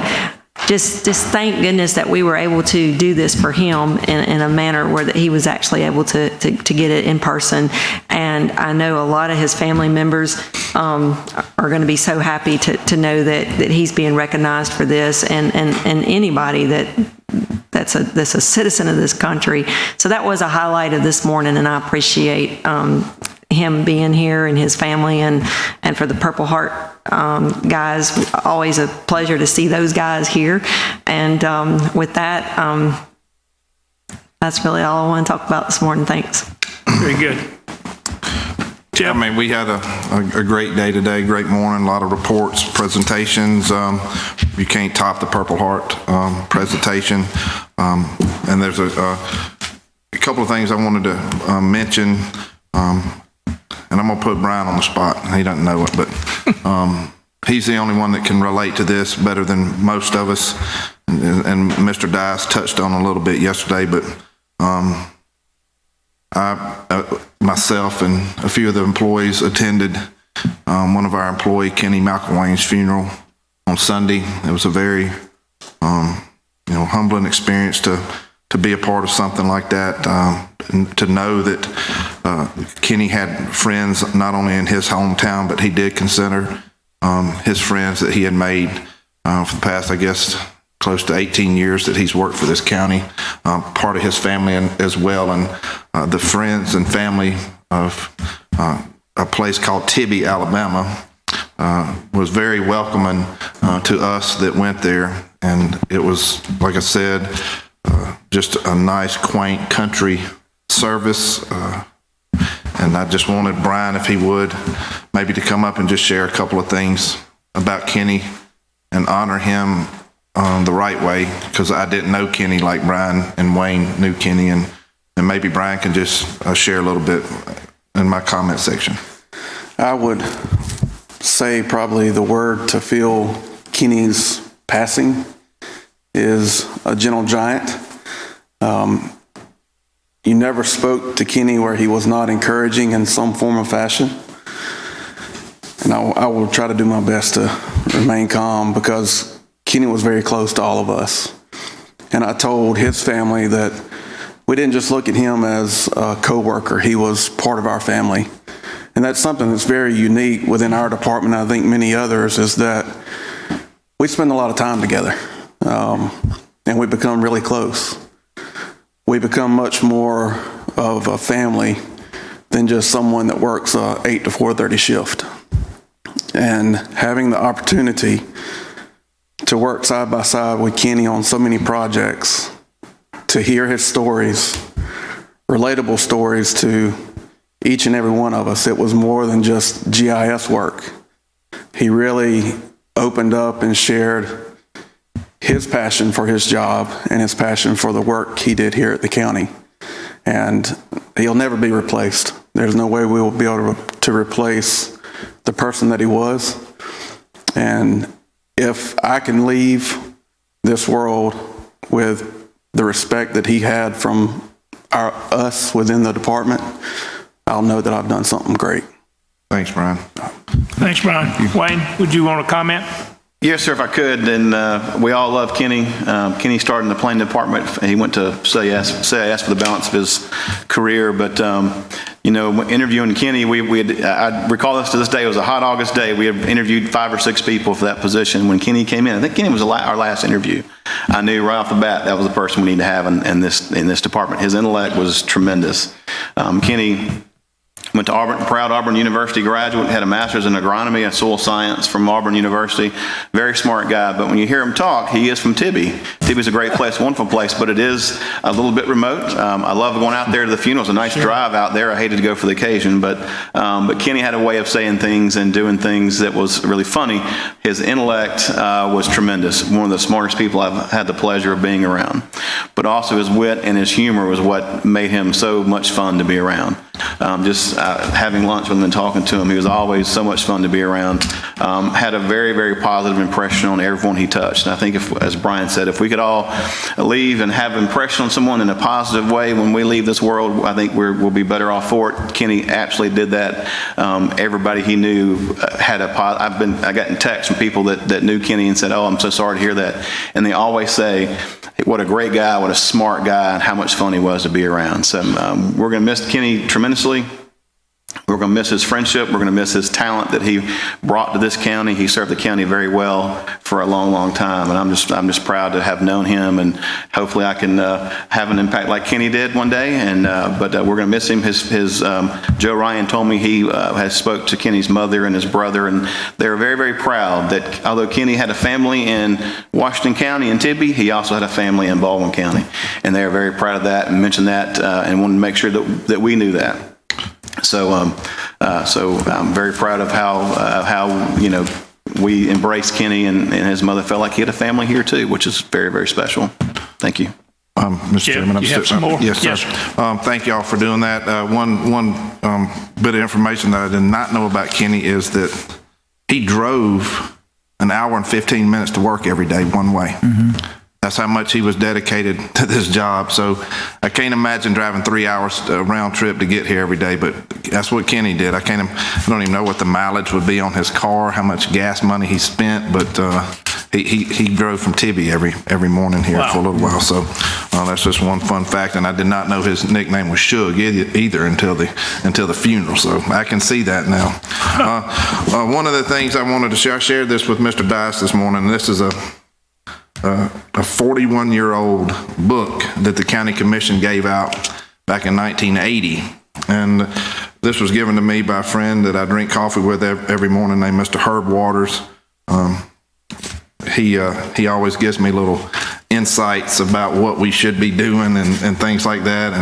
just thank goodness that we were able to do this for him in a manner where that he was actually able to get it in person. And I know a lot of his family members are going to be so happy to know that he's being recognized for this, and anybody that's a citizen of this country. So that was a highlight of this morning, and I appreciate him being here and his family, and for the Purple Heart guys, always a pleasure to see those guys here. And with that, that's really all I want to talk about this morning. Thanks. Very good. I mean, we had a great day today, great morning, a lot of reports, presentations. You can't top the Purple Heart presentation. And there's a couple of things I wanted to mention. And I'm going to put Brian on the spot. He doesn't know it, but he's the only one that can relate to this better than most of us. And Mr. Dice touched on a little bit yesterday, but myself and a few of the employees attended one of our employee, Kenny McElwain's funeral on Sunday. It was a very, humbling experience to be a part of something like that, and to know that Kenny had friends not only in his hometown, but he did consider his friends that he had made for the past, I guess, close to 18 years that he's worked for this county, part of his family as well, and the friends and family of a place called Tibby, Alabama, was very welcoming to us that went there, and it was, like I said, just a nice, quaint country service. And I just wanted Brian, if he would, maybe to come up and just share a couple of things about Kenny and honor him the right way, because I didn't know Kenny like Brian and Wayne knew Kenny, and maybe Brian can just share a little bit in my comment section. I would say probably the word to feel Kenny's passing is a gentle giant. You never spoke to Kenny where he was not encouraging in some form or fashion. And I will try to do my best to remain calm, because Kenny was very close to all of us. And I told his family that we didn't just look at him as a coworker, he was part of our family. And that's something that's very unique within our department, I think many others, is that we spend a lot of time together. And we become really close. We become much more of a family than just someone that works a 8 to 4:30 shift. And having the opportunity to work side by side with Kenny on so many projects, to hear his stories, relatable stories to each and every one of us. It was more than just GIS work. He really opened up and shared his passion for his job and his passion for the work he did here at the county. And he'll never be replaced. There's no way we will be able to replace the person that he was. And if I can leave this world with the respect that he had from us within the department, I'll know that I've done something great. Thanks, Brian. Thanks, Brian. Wayne, would you want to comment? Yes, sir, if I could. And we all love Kenny. Kenny started in the planning department. He went to CIS for the balance of his career. But, interviewing Kenny, I recall this to this day. It was a hot August day. We had interviewed 5 or 6 people for that position. When Kenny came in, I think Kenny was our last interview. I knew right off the bat that was the person we need to have in this department. His intellect was tremendous. Kenny went to Auburn, proud Auburn University graduate, had a master's in agronomy and soil science from Auburn University. Very smart guy, but when you hear him talk, he is from Tibby. Tibby's a great place, wonderful place, but it is a little bit remote. I love going out there to the funeral. It's a nice drive out there. I hated to go for the occasion, but Kenny had a way of saying things and doing things that was really funny. His intellect was tremendous. One of the smartest people I've had the pleasure of being around. But also his wit and his humor was what made him so much fun to be around. Having lunch with him and talking to him, he was always so much fun to be around. Had a very, very positive impression on everyone he touched. And I think, as Brian said, if we could all leave and have an impression on someone in a positive way when we leave this world, I think we'll be better off for it. Kenny absolutely did that. Everybody he knew had I got in texts from people that knew Kenny and said, "Oh, I'm so sorry to hear that." And they always say, "Hey, what a great guy, what a smart guy, and how much fun he was to be around." So we're going to miss Kenny tremendously. We're going to miss his friendship. We're going to miss his talent that he brought to this county. He served the county very well for a long, long time, and I'm just proud to have known him, and hopefully I can have an impact like Kenny did one day. And but we're going to miss him. His Joe Ryan told me he has spoke to Kenny's mother and his brother, and they're very, very proud that although Kenny had a family in Washington County and Tibby, he also had a family in Baldwin County, and they are very proud of that and mentioned that and wanted to make sure that we knew that. So I'm very proud of how we embraced Kenny, and his mother felt like he had a family here too, which is very, very special. Thank you. Mr. Chairman, you have some more? Yes, sir. Thank you all for doing that. One bit of information that I did not know about Kenny is that he drove an hour and 15 minutes to work every day one way. Mm-hmm. That's how much he was dedicated to this job. So I can't imagine driving 3 hours round trip to get here every day, but that's what Kenny did. I don't even know what the mileage would be on his car, how much gas money he spent, but he drove from Tibby every morning here for a little while. So that's just one fun fact. And I did not know his nickname was Shug either until the funeral. So I can see that now. One of the things I wanted to share, I shared this with Mr. Dice this morning. This is a 41-year-old book that the county commission gave out back in 1980. And this was given to me by a friend that I drink coffee with every morning named Mr. Herb Waters. He always gives me little insights about what we should be doing and things like that.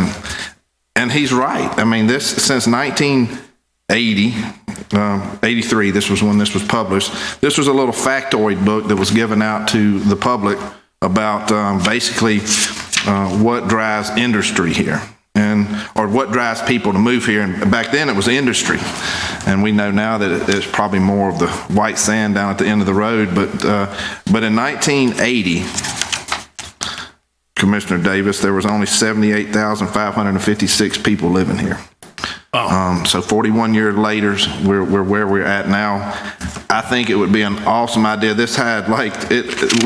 And he's right. I mean, this since 1983, this was when this was published. This was a little factoid book that was given out to the public about basically what drives industry here, or what drives people to move here. And back then it was industry, and we know now that it's probably more of the white sand down at the end of the road. But in 1980, Commissioner Davis, there was only 78,556 people living here. So 41 years later, we're where we're at now. I think it would be an awesome idea. This had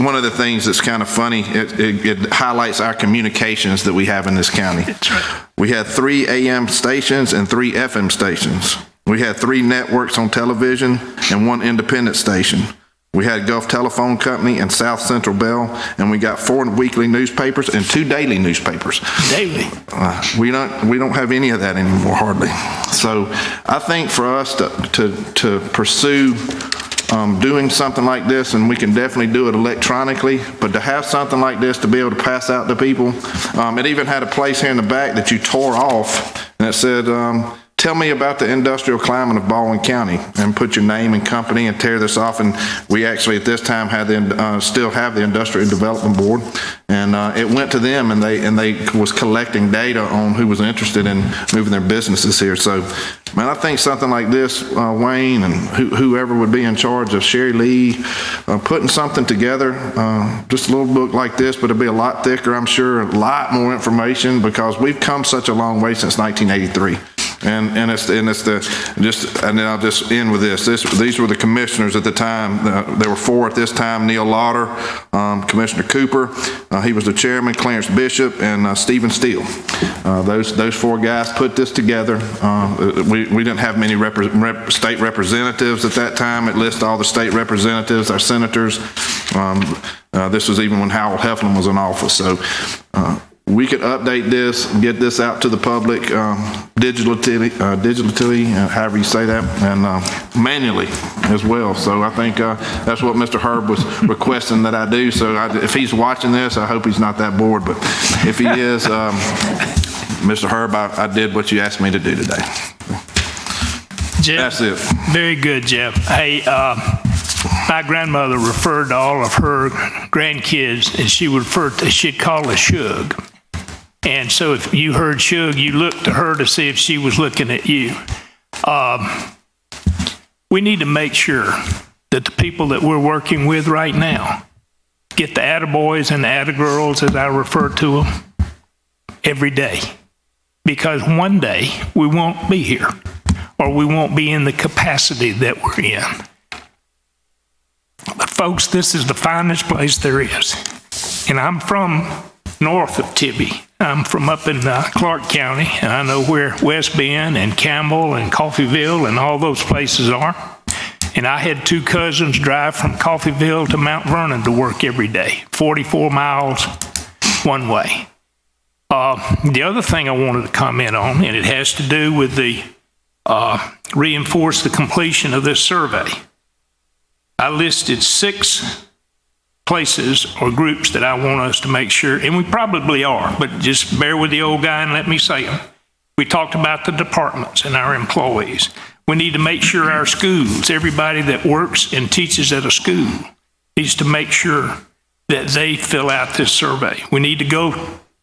one of the things that's kind of funny, it highlights our communications that we have in this county. That's right. We had 3 AM stations and 3 FM stations. We had 3 networks on television and 1 independent station. We had Gulf Telephone Company and South Central Bell, and we got 4 weekly newspapers and 2 daily newspapers. Daily? We don't have any of that anymore, hardly. So I think for us to pursue doing something like this, and we can definitely do it electronically, but to have something like this to be able to pass out to people, it even had a place here in the back that you tore off, and it said, tell me about the industrial climate of Baldwin County, and put your name and company and tear this off. And we actually at this time had still have the Industrial Development Board, and it went to them, and they was collecting data on who was interested in moving their businesses here. So, man, I think something like this, Wayne and whoever would be in charge of Sherry Lee, putting something together, just a little book like this, but it'll be a lot thicker, I'm sure, a lot more information, because we've come such a long way since 1983. And then I'll just end with this. These were the commissioners at the time. There were 4 at this time: Neil Lauder, Commissioner Cooper, he was the chairman, Clarence Bishop, and Stephen Steele. Those 4 guys put this together. We didn't have many state representatives at that time. It lists all the state representatives, our senators. This was even when Howell Heflin was in office. So we could update this, get this out to the public, digitally, however you say that, and manually as well. So I think that's what Mr. Herb was requesting that I do. So if he's watching this, I hope he's not that bored. But if he is, Mr. Herb, I did what you asked me to do today. Jeff, that's it. Very good, Jeff. Hey, my grandmother referred to all of her grandkids, and she'd call her Shug. And so if you heard Shug, you looked to her to see if she was looking at you. We need to make sure that the people that we're working with right now get the attaboys and the attagirls, as I refer to them, every day. Because one day we won't be here, or we won't be in the capacity that we're in. But folks, this is the finest place there is. And I'm from north of Tibby. I'm from up in Clark County, and I know where West Bend and Campbell and Coffeyville and all those places are. And I had 2 cousins drive from Coffeyville to Mount Vernon to work every day, 44 miles one way. The other thing I wanted to comment on, and it has to do with the reinforce the completion of this survey. I listed 6 places or groups that I want us to make sure, and we probably are, but just bear with the old guy and let me say them. We talked about the departments and our employees. We need to make sure our schools, everybody that works and teaches at a school, needs to make sure that they fill out this survey. We need to go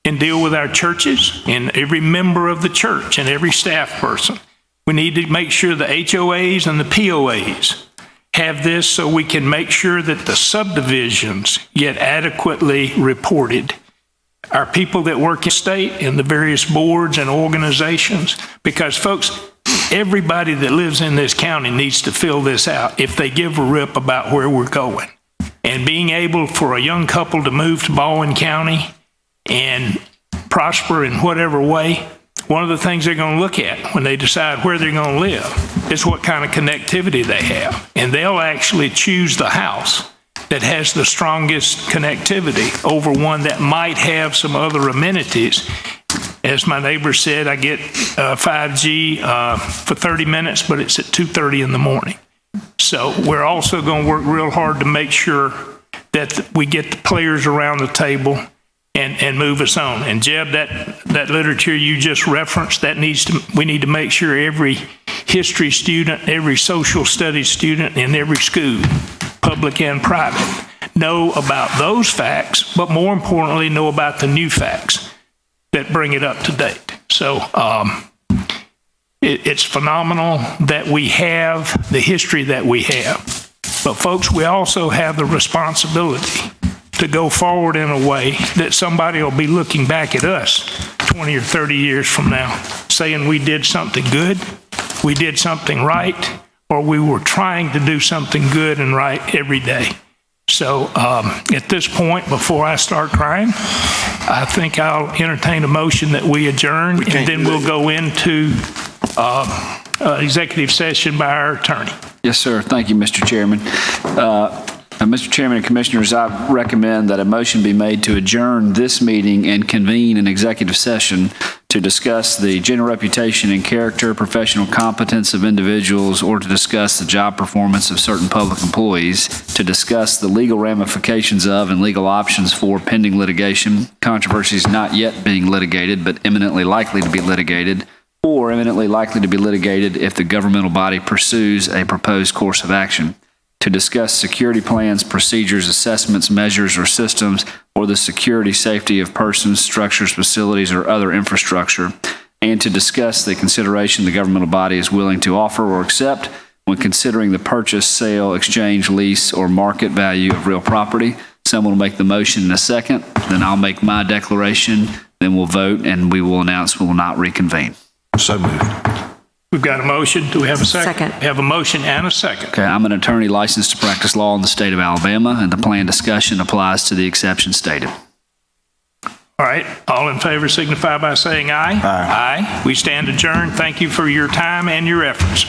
and deal with our churches and every member of the church and every staff person. We need to make sure the HOAs and the POAs have this, so we can make sure that the subdivisions get adequately reported. Our people that work in state in the various boards and organizations, because folks, everybody that lives in this county needs to fill this out if they give a rip about where we're going. And being able for a young couple to move to Baldwin County and prosper in whatever way, one of the things they're going to look at when they decide where they're going to live is what kind of connectivity they have. And they'll actually choose the house that has the strongest connectivity over one that might have some other amenities. As my neighbor said, I get 5G for 30 minutes, but it's at 2:30 in the morning. So we're also going to work real hard to make sure that we get the players around the table and move us on. And Jeb, that literature you just referenced, we need to make sure every history student, every social studies student in every school, public and private, know about those facts, but more importantly, know about the new facts that bring it up to date. So it's phenomenal that we have the history that we have. But folks, we also have the responsibility to go forward in a way that somebody will be looking back at us 20 or 30 years from now, saying we did something good, we did something right, or we were trying to do something good and right every day. So at this point, before I start crying, I think I'll entertain a motion that we adjourn, and then we'll go into executive session by our attorney. Yes, sir. Thank you, Mr. Chairman. Mr. Chairman and Commissioners, I recommend that a motion be made to adjourn this meeting and convene an executive session to discuss the general reputation and character, professional competence of individuals, or to discuss the job performance of certain public employees, to discuss the legal ramifications of and legal options for pending litigation, controversies not yet being litigated but imminently likely to be litigated, or imminently likely to be litigated if the governmental body pursues a proposed course of action, to discuss security plans, procedures, assessments, measures, or systems, or the security, safety of persons, structures, facilities, or other infrastructure, and to discuss the consideration the governmental body is willing to offer or accept when considering the purchase, sale, exchange, lease, or market value of real property. Someone will make the motion in a second, then I'll make my declaration, then we'll vote, and we will announce we will not reconvene. So moved. We've got a motion. Do we have a second? Second. We have a motion and a second. Okay, I'm an attorney licensed to practice law in the state of Alabama, and the plan discussion applies to the exception stated. All right. All in favor signify by saying aye. Aye. We stand adjourned. Thank you for your time and your efforts.